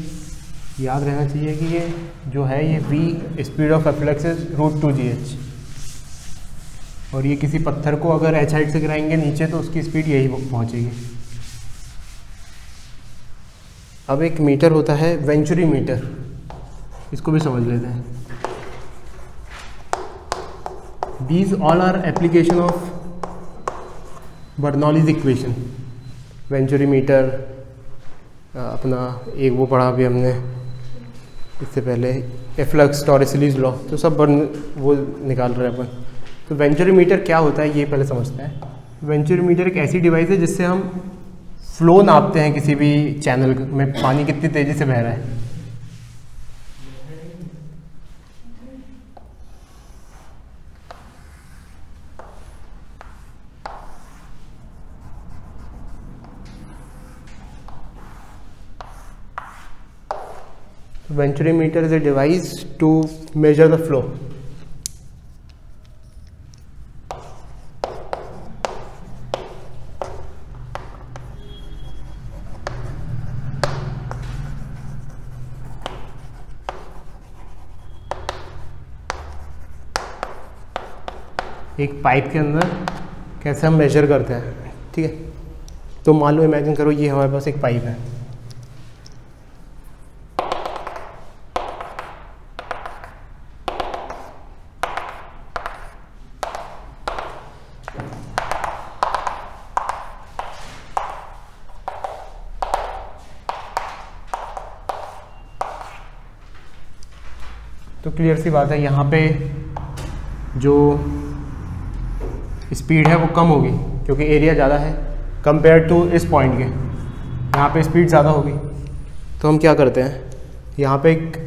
याद रहना चाहिए कि ये जो है ये v speed of efflux is √2GH, और ये किसी पत्थर को अगर एच हाइट से गिराएंगे नीचे तो उसकी स्पीड यही पहुंचेगी। अब एक मीटर होता है वेंचुरी मीटर, इसको भी समझ लेते हैं। These all are application of Bernoulli's equation. Venturi meter, अपना एक वो पढ़ा भी हमने इससे पहले, एफ्लक्स, टॉरसेलीज लॉ, तो सब वो निकाल रहे हैं अपन। तो वेंचुरी मीटर क्या होता है ये पहले समझते हैं। वेंचुरी मीटर एक ऐसी डिवाइस है जिससे हम फ्लो नापते हैं किसी भी चैनल में, पानी कितनी तेज़ी से बह रहा है। Venturi meter is a device to measure the flow. एक पाइप के अंदर कैसे हम मेजर करते हैं, ठीक है। तो मान लो इमेजिन करो ये हमारे पास एक पाइप है, तो क्लियर सी बात है यहाँ पे जो स्पीड है वो कम होगी क्योंकि एरिया ज़्यादा है कंपेयर टू इस पॉइंट के, यहाँ पे स्पीड ज़्यादा होगी। तो हम क्या करते हैं, यहाँ पे एक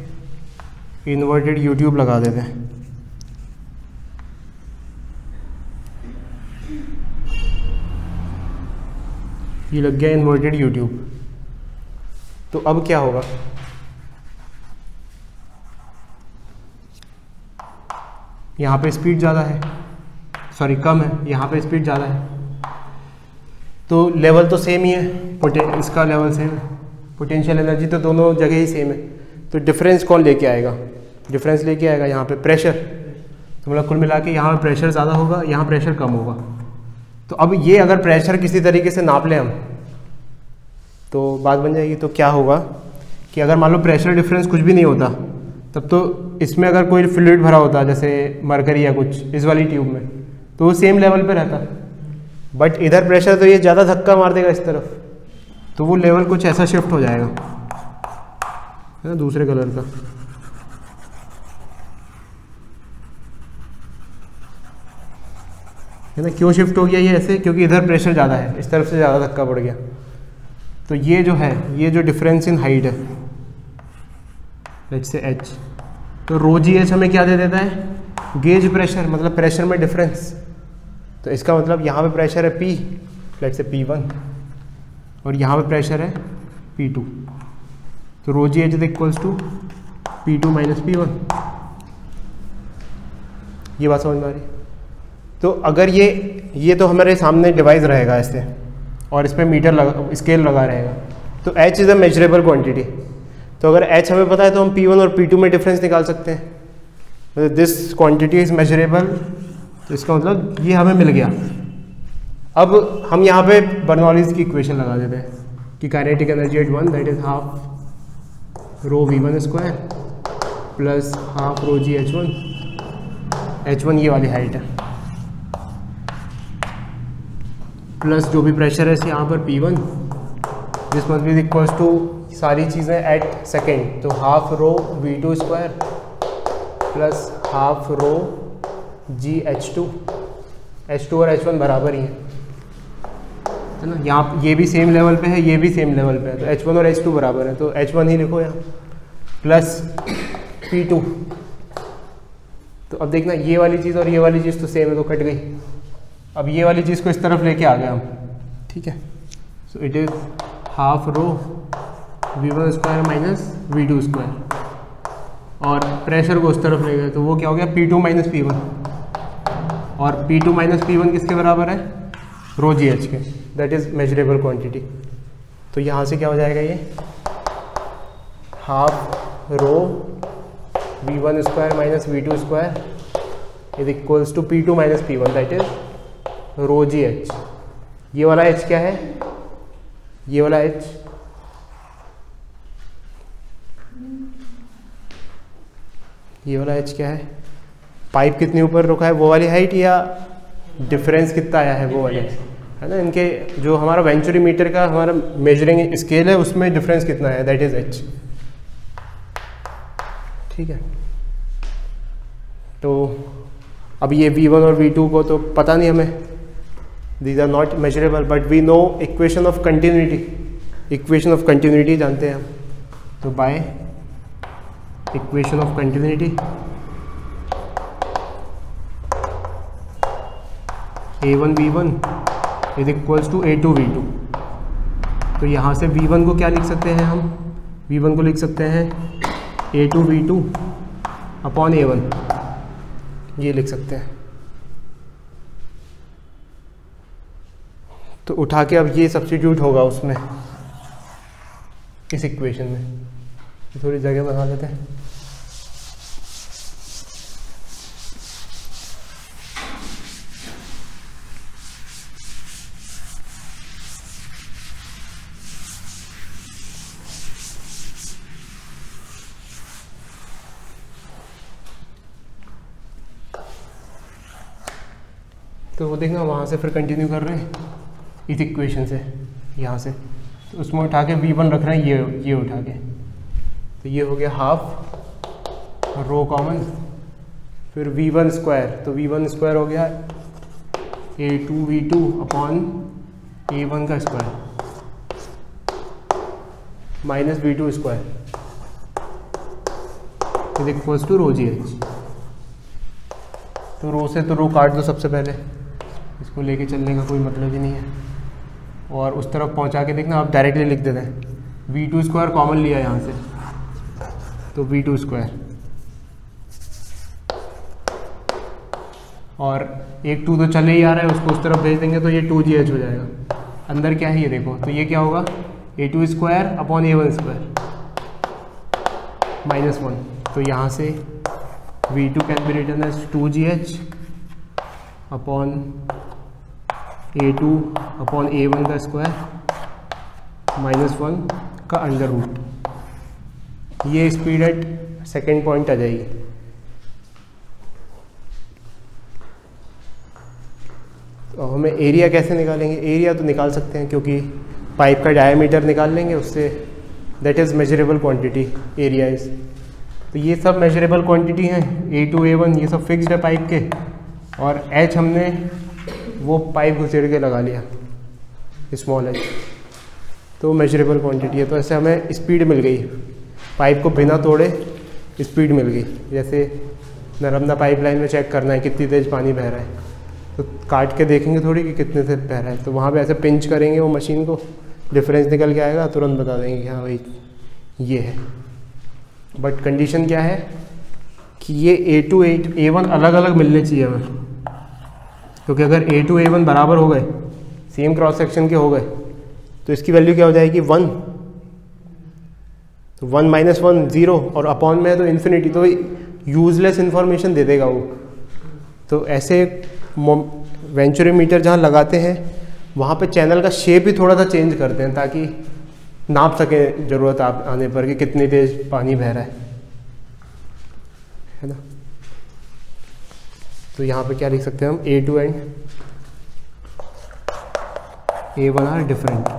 इन्वर्टेड यू ट्यूब लगा देते हैं। ये लग गया इन्वर्टेड यू ट्यूब। तो अब क्या होगा, यहाँ पे स्पीड ज़्यादा है, सॉरी कम है, यहाँ पे स्पीड ज़्यादा है, तो लेवल तो सेम ही है, इसका लेवल सेम है, पोटेंशियल एनर्जी तो दोनों जगह ही सेम है। तो डिफरेंस कौन लेके आएगा, डिफरेंस लेके आएगा यहाँ पे प्रेशर। तो मतलब कुल मिला के यहाँ पे प्रेशर ज़्यादा होगा, यहाँ प्रेशर कम होगा। तो अब ये अगर प्रेशर किसी तरीके से नाप लें हम तो बात बन जाएगी। तो क्या होगा कि अगर मान लो प्रेशर डिफरेंस कुछ भी नहीं होता, तब तो इसमें अगर कोई फ्लूइड भरा होता जैसे मरकरी या कुछ इस वाली ट्यूब में, तो वो सेम लेवल पे रहता। बट इधर प्रेशर तो ये ज़्यादा धक्का मार देगा इस तरफ, तो वो लेवल कुछ ऐसा शिफ्ट हो जाएगा, है ना, दूसरे कलर का। है ना, क्यों शिफ्ट हो गया ये ऐसे, क्योंकि इधर प्रेशर ज़्यादा है, इस तरफ से ज़्यादा धक्का पड़ गया। तो ये जो है, ये जो डिफरेंस इन हाइट है, लेट्स से h, तो रो जी एच हमें क्या दे देता है, गेज प्रेशर, मतलब प्रेशर में डिफरेंस। तो इसका मतलब यहाँ पे प्रेशर है P, लेट्स से P1, और यहाँ पे प्रेशर है P2। तो rho g h is equals to P2 minus P1। ये बात समझ में आ रही। तो अगर ये तो हमारे सामने डिवाइस रहेगा ऐसे, और इस पर मीटर लगा, स्केल लगा रहेगा, तो h is a measurable quantity. तो अगर h हमें पता है तो हम P1 और P2 में डिफरेंस निकाल सकते हैं। मतलब दिस क्वांटिटी इज़ मेजरेबल, तो इसका मतलब ये हमें मिल गया। अब हम यहाँ पे बर्नौलीज़ की इक्वेशन लगा देते हैं कि kinetic energy at 1 that is half rho V1 square plus half rho g H1 ये वाली हाइट है, प्लस जो भी प्रेशर है यहाँ पर P1, this must be equals to सारी चीज़ें एट सेकेंड, तो half rho V2 square plus half rho g H2 और H1 बराबर ही है ना। यहाँ ये भी सेम लेवल पे है, ये भी सेम लेवल पे है, तो H1 और H2 बराबर है, तो H1 ही लिखो यहाँ प्लस P2। तो अब देखना ये वाली चीज़ और ये वाली चीज़ तो सेम है, तो कट गई। अब ये वाली चीज़ को इस तरफ लेके आ गए हम, ठीक है। So it is half rho V1 square minus V2 square, और प्रेशर को उस तरफ ले गए, तो वो क्या हो गया P2 माइनस P1, और P2 माइनस P1 किसके बराबर है, रो जी एच के, दैट इज़ मेजरेबल क्वांटिटी। तो यहाँ से क्या हो जाएगा, ये half rho V1 square minus V2 square is equals to P2 minus P1 that is rho g h. ये वाला h क्या है, ये वाला h क्या है, पाइप कितनी ऊपर रुका है वो वाली हाइट, या डिफरेंस कितना आया है वो वाले, है ना। इनके जो हमारा वेंचुरी मीटर का हमारा मेजरिंग स्केल है उसमें डिफरेंस कितना है, दैट इज h, ठीक है। तो अब ये V1 और V2 को तो पता नहीं हमें, these are not measurable, but we know equation of continuity, equation of continuity जानते हैं हम। तो by equation of continuity A1 V1 is equals to A2 V2। तो यहाँ से V1 को क्या लिख सकते हैं हम, V1 को लिख सकते हैं A2 V2 अपॉन A1, ये लिख सकते हैं। तो उठा के अब ये सब्स्टिट्यूट होगा उसमें, इस इक्वेशन में। थोड़ी जगह बना लेते हैं। तो वो देखना वहाँ से फिर कंटिन्यू कर रहे हैं इस इक्वेशन से, यहाँ से, तो उसमें उठा के V1 रख रहे हैं, ये उठा के, तो ये हो गया हाफ रो कॉमन, फिर V1 स्क्वायर, तो V1 स्क्वायर हो गया A2V2 अपॉन A1 का square minus V2 square is equals to rho GH। तो रो से तो रो काट दो सबसे पहले, इसको लेके चलने का कोई मतलब ही नहीं है, और उस तरफ पहुंचा के देखना, आप डायरेक्टली लिख देते हैं V2 स्क्वायर कॉमन लिया यहाँ से, तो V2 स्क्वायर और एक 2 तो चले ही आ रहा है, उसको उस तरफ भेज देंगे तो ये 2GH हो जाएगा। अंदर क्या है ये देखो, तो ये क्या होगा A2 square upon A1 square minus 1, तो यहाँ से V2 can be written as 2GH upon A2 upon A1 का स्क्वायर माइनस 1 का अंडर रूट। ये स्पीड एट सेकेंड पॉइंट आ जाएगी। तो हमें एरिया कैसे निकालेंगे? एरिया तो निकाल सकते हैं क्योंकि पाइप का डायमीटर निकाल लेंगे उससे, that is measurable quantity, area is. तो ये सब मेजरेबल क्वांटिटी हैं, A2 A1 ये सब फिक्स्ड है पाइप के, और H हमने वो पाइप घुसेड़ के लगा लिया स्मॉल h, तो मेजरेबल क्वांटिटी है। तो ऐसे हमें स्पीड मिल गई, पाइप को बिना तोड़े स्पीड मिल गई। जैसे नर्मदा पाइपलाइन में चेक करना है कितनी तेज़ पानी बह रहा है, तो काट के देखेंगे थोड़ी कि कितने से बह रहा है, तो वहाँ पे ऐसे पिंच करेंगे वो मशीन को, डिफरेंस निकल के आएगा, तुरंत बता देंगे कि हाँ भाई ये है। बट कंडीशन क्या है कि ये A2 A1 अलग अलग मिलने चाहिए हमें, क्योंकि अगर A2 A1 बराबर हो गए, सेम क्रॉस सेक्शन के हो गए, तो इसकी वैल्यू क्या हो जाएगी 1, तो 1 माइनस 1 0, और अपॉन में है तो इन्फिनिटी, तो यूजलेस इन्फॉर्मेशन दे देगा वो। तो ऐसे वेंचुरीमीटर जहाँ लगाते हैं वहाँ पे चैनल का शेप भी थोड़ा सा चेंज करते हैं ताकि नाप सकें ज़रूरत आने पर कि कितनी तेज़ पानी बह रहा है ना। तो यहाँ पे क्या लिख सकते हैं हम, A2 and A1 are different.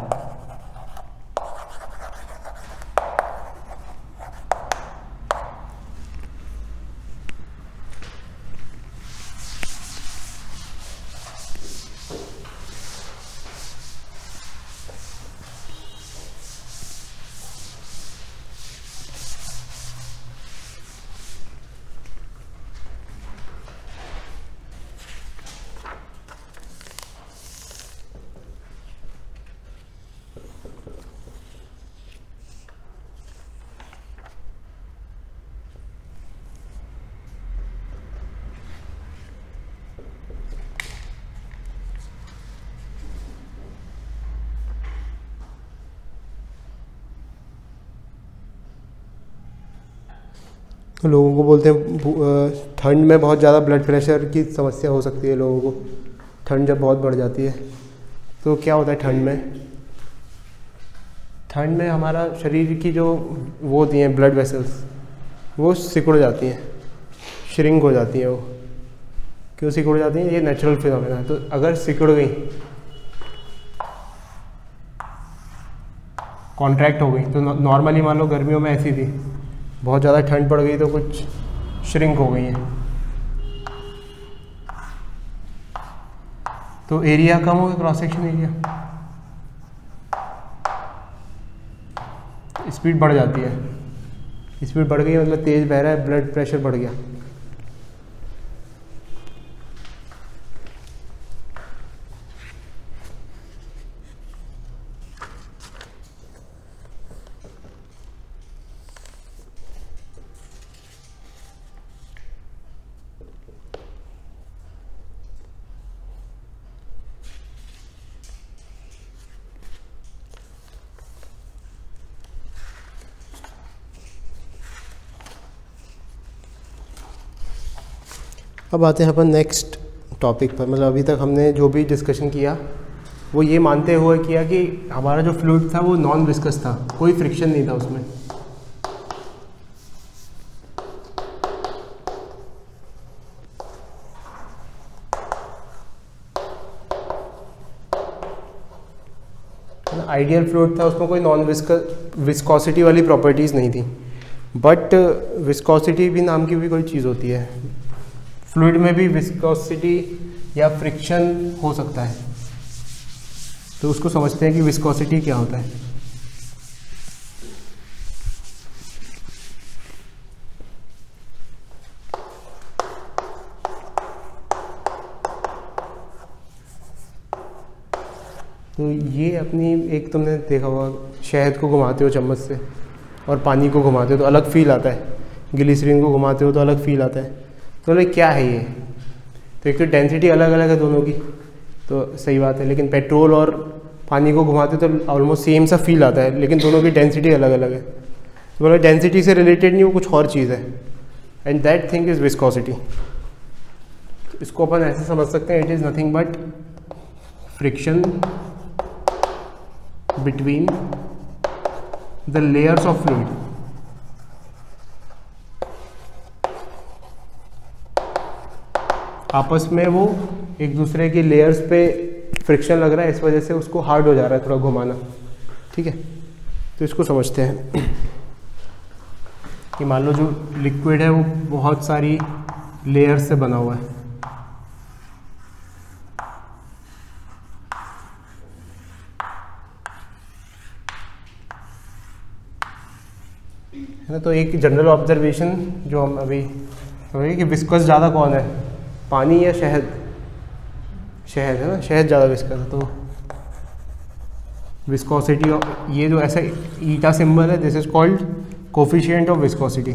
लोगों को बोलते हैं ठंड में बहुत ज़्यादा ब्लड प्रेशर की समस्या हो सकती है लोगों को, ठंड जब बहुत बढ़ जाती है। तो क्या होता है ठंड में हमारा शरीर की जो वो होती हैं ब्लड वेसल्स, वो सिकुड़ जाती हैं, श्रिंक हो जाती हैं। वो क्यों सिकुड़ जाती हैं? ये नेचुरल फिनोमेना है। तो अगर सिकुड़ गई, कॉन्ट्रैक्ट हो गई, तो नॉर्मली मान लो गर्मियों में ऐसी थी, बहुत ज़्यादा ठंड पड़ गई तो कुछ श्रिंक हो गई है, तो एरिया कम हो गया, क्रॉस सेक्शन एरिया, स्पीड बढ़ जाती है। स्पीड बढ़ गई मतलब तेज़ बह रहा है, ब्लड प्रेशर बढ़ गया। अब आते हैं अपन नेक्स्ट टॉपिक पर। मतलब अभी तक हमने जो भी डिस्कशन किया वो ये मानते हुए किया कि हमारा जो फ्लूइड था वो नॉन विस्कस था, कोई फ्रिक्शन नहीं था उसमें। आइडियल फ्लूइड था, उसमें कोई नॉन विस्कोसिटी वाली प्रॉपर्टीज़ नहीं थी। बट विस्कोसिटी भी नाम की भी कोई चीज़ होती है, फ्लूइड में भी विस्कोसिटी या फ्रिक्शन हो सकता है। तो उसको समझते हैं कि विस्कोसिटी क्या होता है। तो ये अपनी एक तुमने देखा होगा शहद को घुमाते हो चम्मच से और पानी को घुमाते हो तो अलग फील आता है, ग्लिसरीन को घुमाते हो तो अलग फील आता है। तो बोले क्या है ये, तो एक तो डेंसिटी अलग अलग है दोनों की, तो सही बात है, लेकिन पेट्रोल और पानी को घुमाते तो ऑलमोस्ट सेम सा फील आता है, लेकिन दोनों की डेंसिटी अलग अलग है। तो बोले डेंसिटी से रिलेटेड नहीं, वो कुछ और चीज़ है, and that thing is viscosity. इसको अपन ऐसे समझ सकते हैं, it is nothing but friction between the layers of fluid। आपस में वो एक दूसरे की लेयर्स पे फ्रिक्शन लग रहा है, इस वजह से उसको हार्ड हो जा रहा है थोड़ा घुमाना, ठीक है। तो इसको समझते हैं कि मान लो जो लिक्विड है वो बहुत सारी लेयर्स से बना हुआ है, है ना। तो एक जनरल ऑब्जर्वेशन जो हम अभी कि विस्कस ज़्यादा कौन है, पानी या शहद? शहद है ना, शहद ज़्यादा विस्कस है। तो विस्कोसिटी, ये जो ऐसा ईटा सिंबल है, this is called coefficient of viscosity.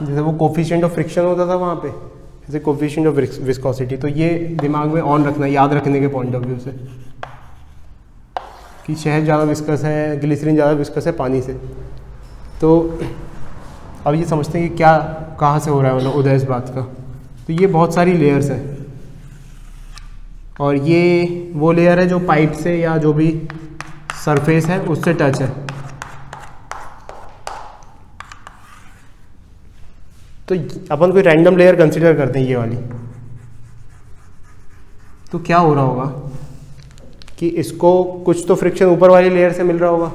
जैसे वो कोफिशिएंट ऑफ फ्रिक्शन होता था वहाँ पे, जैसे कोफिशिएंट ऑफ विस्कोसिटी। तो ये दिमाग में ऑन रखना, याद रखने के पॉइंट ऑफ व्यू से कि शहद ज़्यादा विस्कस है, ग्लिसरीन ज़्यादा विस्कस है पानी से। तो अब ये समझते हैं कि क्या कहाँ से हो रहा है मतलब उदय इस बात का। तो ये बहुत सारी लेयर्स हैं और ये वो लेयर है जो पाइप से या जो भी सरफेस है उससे टच है। तो अपन कोई रैंडम लेयर कंसीडर करते हैं ये वाली, तो क्या हो रहा होगा कि इसको कुछ तो फ्रिक्शन ऊपर वाली लेयर से मिल रहा होगा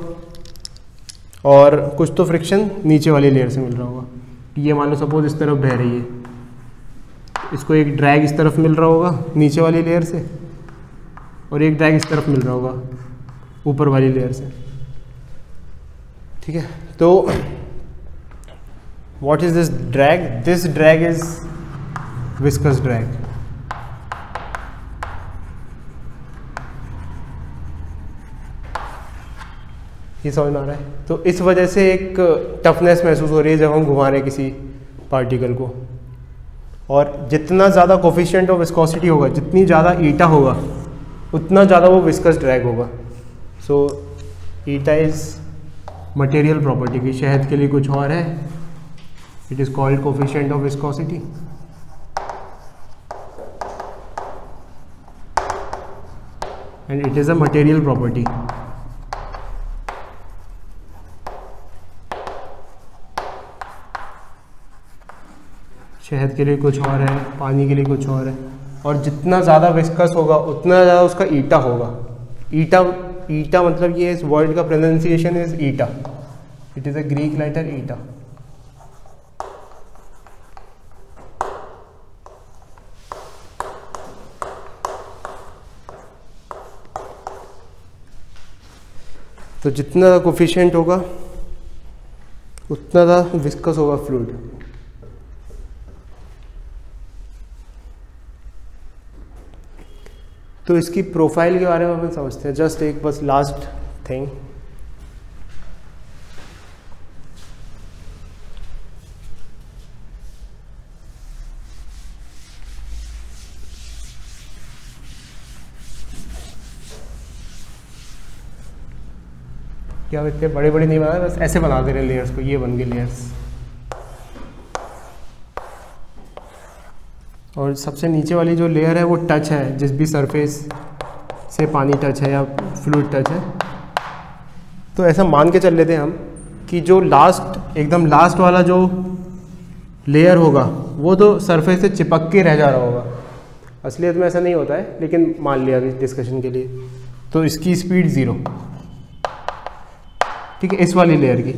और कुछ तो फ्रिक्शन नीचे वाली लेयर से मिल रहा होगा। ये मान लो सपोज इस तरफ बह रही है, इसको एक ड्रैग इस तरफ मिल रहा होगा नीचे वाली लेयर से और एक ड्रैग इस तरफ मिल रहा होगा ऊपर वाली लेयर से, ठीक है। तो what is this drag? This drag is viscous drag। ये समझ में आ रहा है? तो इस वजह से एक टफनेस महसूस हो रही है जब हम घुमा रहे हैं किसी पार्टिकल को, और जितना ज़्यादा कोफिशिएंट ऑफ विस्कोसिटी होगा, जितनी ज़्यादा ईटा होगा, उतना ज़्यादा वो विस्कस ड्रैग होगा। सो ईटा इज़ मटेरियल प्रॉपर्टी की, शहद के लिए कुछ और है, it is called coefficient of viscosity। and it is a material property। शहद के लिए कुछ और है, पानी के लिए कुछ और है, और जितना ज़्यादा विस्कस होगा उतना ज़्यादा उसका ईटा होगा। ईटा मतलब ये इस वर्ड का pronunciation is eta, it is a Greek letter eta. तो जितना ज़्यादा कोफिशिएंट होगा उतना ज़्यादा विस्कस होगा फ्लूइड। तो इसकी प्रोफाइल के बारे में अपन समझते हैं। जस्ट एक बस लास्ट थिंग, क्या इतने बड़े बड़े नहीं बना रहे, बस ऐसे बना दे रहे लेयर्स को, ये बन गए लेयर्स। और सबसे नीचे वाली जो लेयर है वो टच है, जिस भी सरफेस से पानी टच है या फ्लूइड टच है। तो ऐसा मान के चल लेते हैं हम कि जो एकदम लास्ट वाला जो लेयर होगा वो तो सरफेस से चिपक के रह जा रहा होगा। असलियत में ऐसा नहीं होता है, लेकिन मान लिया अभी डिस्कशन के लिए। तो इसकी स्पीड 0, ठीक है, इस वाली लेयर की।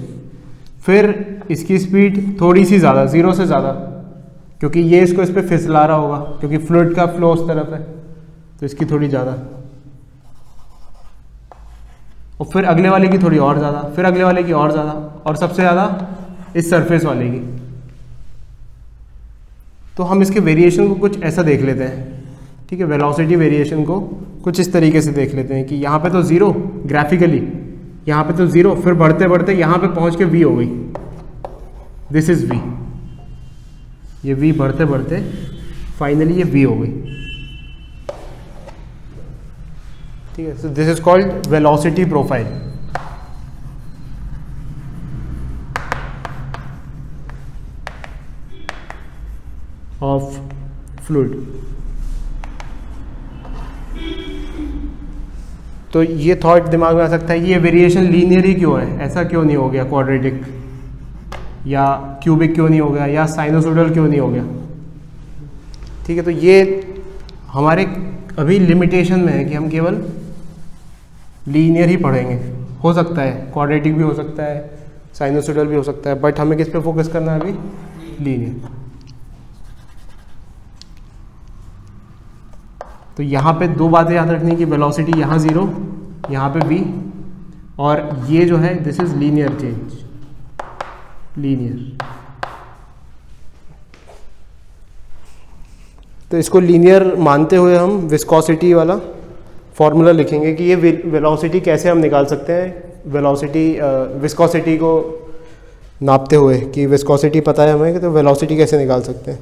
फिर इसकी स्पीड थोड़ी सी ज़्यादा, 0 से ज़्यादा, क्योंकि ये इसको इस पर फिसला रहा होगा, क्योंकि फ्लूइड का फ्लो उस तरफ है, तो इसकी थोड़ी ज़्यादा, और फिर अगले वाले की थोड़ी और ज़्यादा, फिर अगले वाले की और ज़्यादा, और सबसे ज़्यादा इस सरफेस वाले की। तो हम इसके वेरिएशन को कुछ ऐसा देख लेते हैं, ठीक है, वेलोसिटी वेरिएशन को कुछ इस तरीके से देख लेते हैं कि यहाँ पे तो 0 ग्राफिकली, यहाँ पे तो 0, फिर बढ़ते बढ़ते यहाँ पे पहुँच के v हो गई, दिस इज़ v, ये v बढ़ते बढ़ते फाइनली ये v हो गई, ठीक है। So this is called velocity profile. Of fluid. तो ये थॉट दिमाग में आ सकता है कि ये वेरिएशन लीनियर ही क्यों है, ऐसा क्यों नहीं हो गया क्वाड्रेटिक, या क्यूबिक क्यों नहीं हो गया, या साइनोसोडल क्यों नहीं हो गया, ठीक है। तो ये हमारे अभी लिमिटेशन में है कि हम केवल लीनियर ही पढ़ेंगे, हो सकता है क्वाड्रेटिक भी हो सकता है, साइनोसोडल भी हो सकता है, बट हमें किस पे फोकस करना है अभी, लीनियर। तो यहाँ पे दो बातें याद रखनी कि वेलोसिटी यहाँ 0, यहाँ पे v, और ये जो है this is linear change, linear. तो इसको लीनियर मानते हुए हम विस्कोसिटी वाला फॉर्मूला लिखेंगे कि ये वेलोसिटी कैसे हम निकाल सकते हैं, वेलोसिटी विस्कोसिटी को नापते हुए कि विस्कोसिटी पता है हमें, तो वेलोसिटी कैसे निकाल सकते हैं,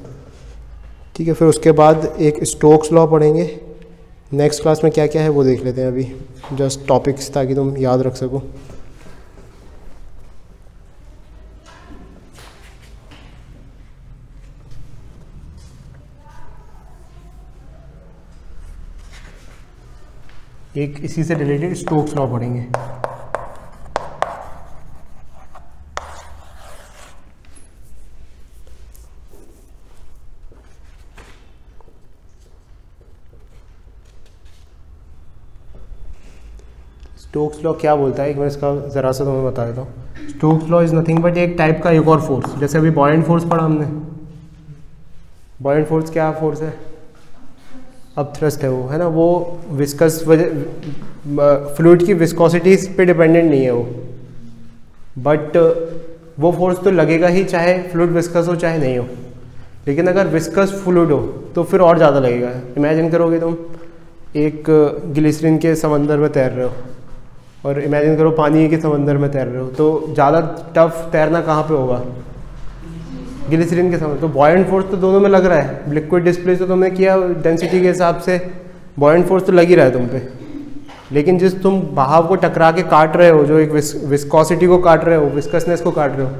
ठीक है। फिर उसके बाद एक स्टोक्स लॉ पढ़ेंगे। नेक्स्ट क्लास में क्या क्या है वो देख लेते हैं, अभी जस्ट टॉपिक्स ताकि तुम याद रख सको। एक इसी से रिलेटेड स्टोक्स लॉ पढ़ेंगे। स्टोक्स लॉ क्या बोलता है, एक मैं इसका ज़रा सा तुम्हें बता देता हूँ। Stokes law is nothing but एक टाइप का एक और फोर्स, जैसे अभी बॉयंट फोर्स पढ़ा हमने। बॉयंट फोर्स क्या फोर्स है, अब थ्रस्ट है वो, है ना, वो विस्कस फ्लूइड की विस्कोसिटी पे डिपेंडेंट नहीं है वो, बट वो फोर्स तो लगेगा ही, चाहे फ्लूइड विस्कस हो चाहे नहीं हो। लेकिन अगर विस्कस फ्लूइड हो तो फिर और ज़्यादा लगेगा। इमेजिन करोगे तुम एक ग्लिसरीन के समंदर में तैर रहे हो, और इमेजिन करो पानी के समंदर में तैर रहे हो, तो ज़्यादा टफ तैरना कहाँ पे होगा, ग्लिसरीन के समंदर। तो बॉयंट फोर्स तो दोनों में लग रहा है, लिक्विड डिस्प्लेस तो तुमने किया डेंसिटी के हिसाब से, बॉयंट फोर्स तो लग ही रहा है तुम पे। लेकिन जिस तुम बहाव को टकरा के काट रहे हो, जो एक विस्कोसिटी को काट रहे हो, विस्कसनेस को काट रहे हो,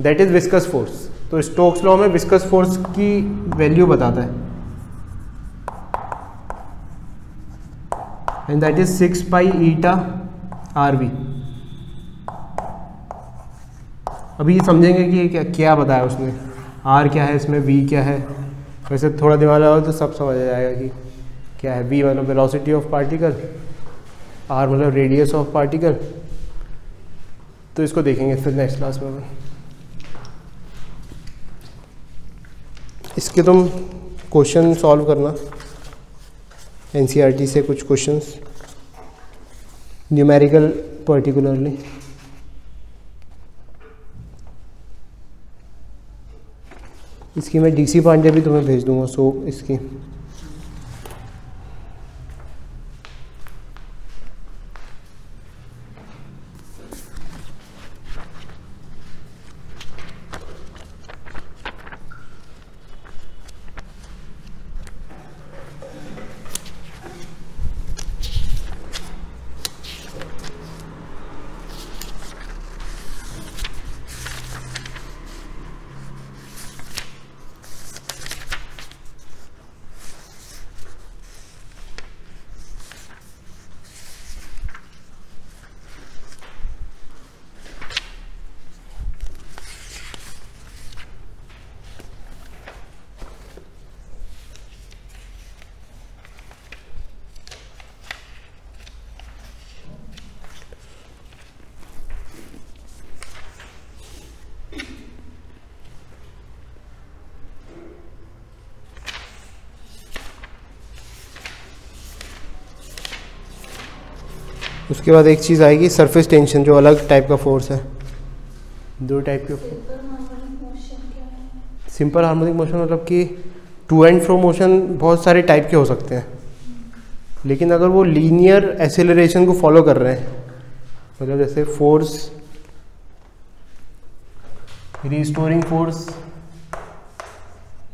दैट इज विस्कस फोर्स। तो स्टोक्स लॉ में विस्कस फोर्स की वैल्यू बताता है, and that is 6 pi eta RV। अभी समझेंगे कि क्या बताया उसने, R क्या है इसमें, V क्या है। वैसे थोड़ा दिमाग लगाओ तो सब समझ आ जाएगा कि क्या है। V मतलब वेलोसिटी ऑफ पार्टिकल, R मतलब रेडियस ऑफ पार्टिकल। तो इसको देखेंगे फिर नेक्स्ट क्लास में। इसके तुम क्वेश्चन सॉल्व करना, NCERT से कुछ क्वेश्चंस, न्यूमेरिकल पर्टिकुलरली। इसकी मैं DC पांडे भी तुम्हें भेज दूंगा, सो इसकी उसके बाद एक चीज़ आएगी सरफेस टेंशन, जो अलग टाइप का फोर्स है। दो टाइप के सिंपल हार्मोनिक मोशन मतलब कि टू एंड फ्रो मोशन बहुत सारे टाइप के हो सकते हैं, लेकिन अगर वो लीनियर एक्सेलरेशन को फॉलो कर रहे हैं, मतलब जैसे फोर्स रिस्टोरिंग फोर्स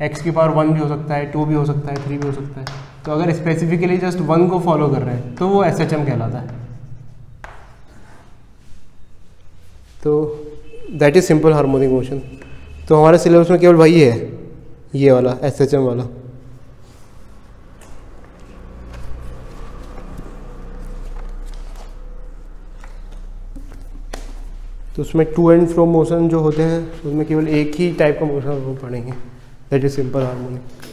x की पावर 1 भी हो सकता है, 2 भी हो सकता है, 3 भी हो सकता है। तो अगर स्पेसिफिकली जस्ट 1 को फॉलो कर रहे हैं तो वो SHM कहलाता है। तो that is simple harmonic motion. तो हमारे सिलेबस में केवल वही है, ये वाला SHM वाला। तो उसमें टू एंड फ्रो मोशन जो होते हैं उसमें केवल एक ही टाइप का मोशन वो पढ़ेंगे, दैट इज सिंपल हार्मोनिक।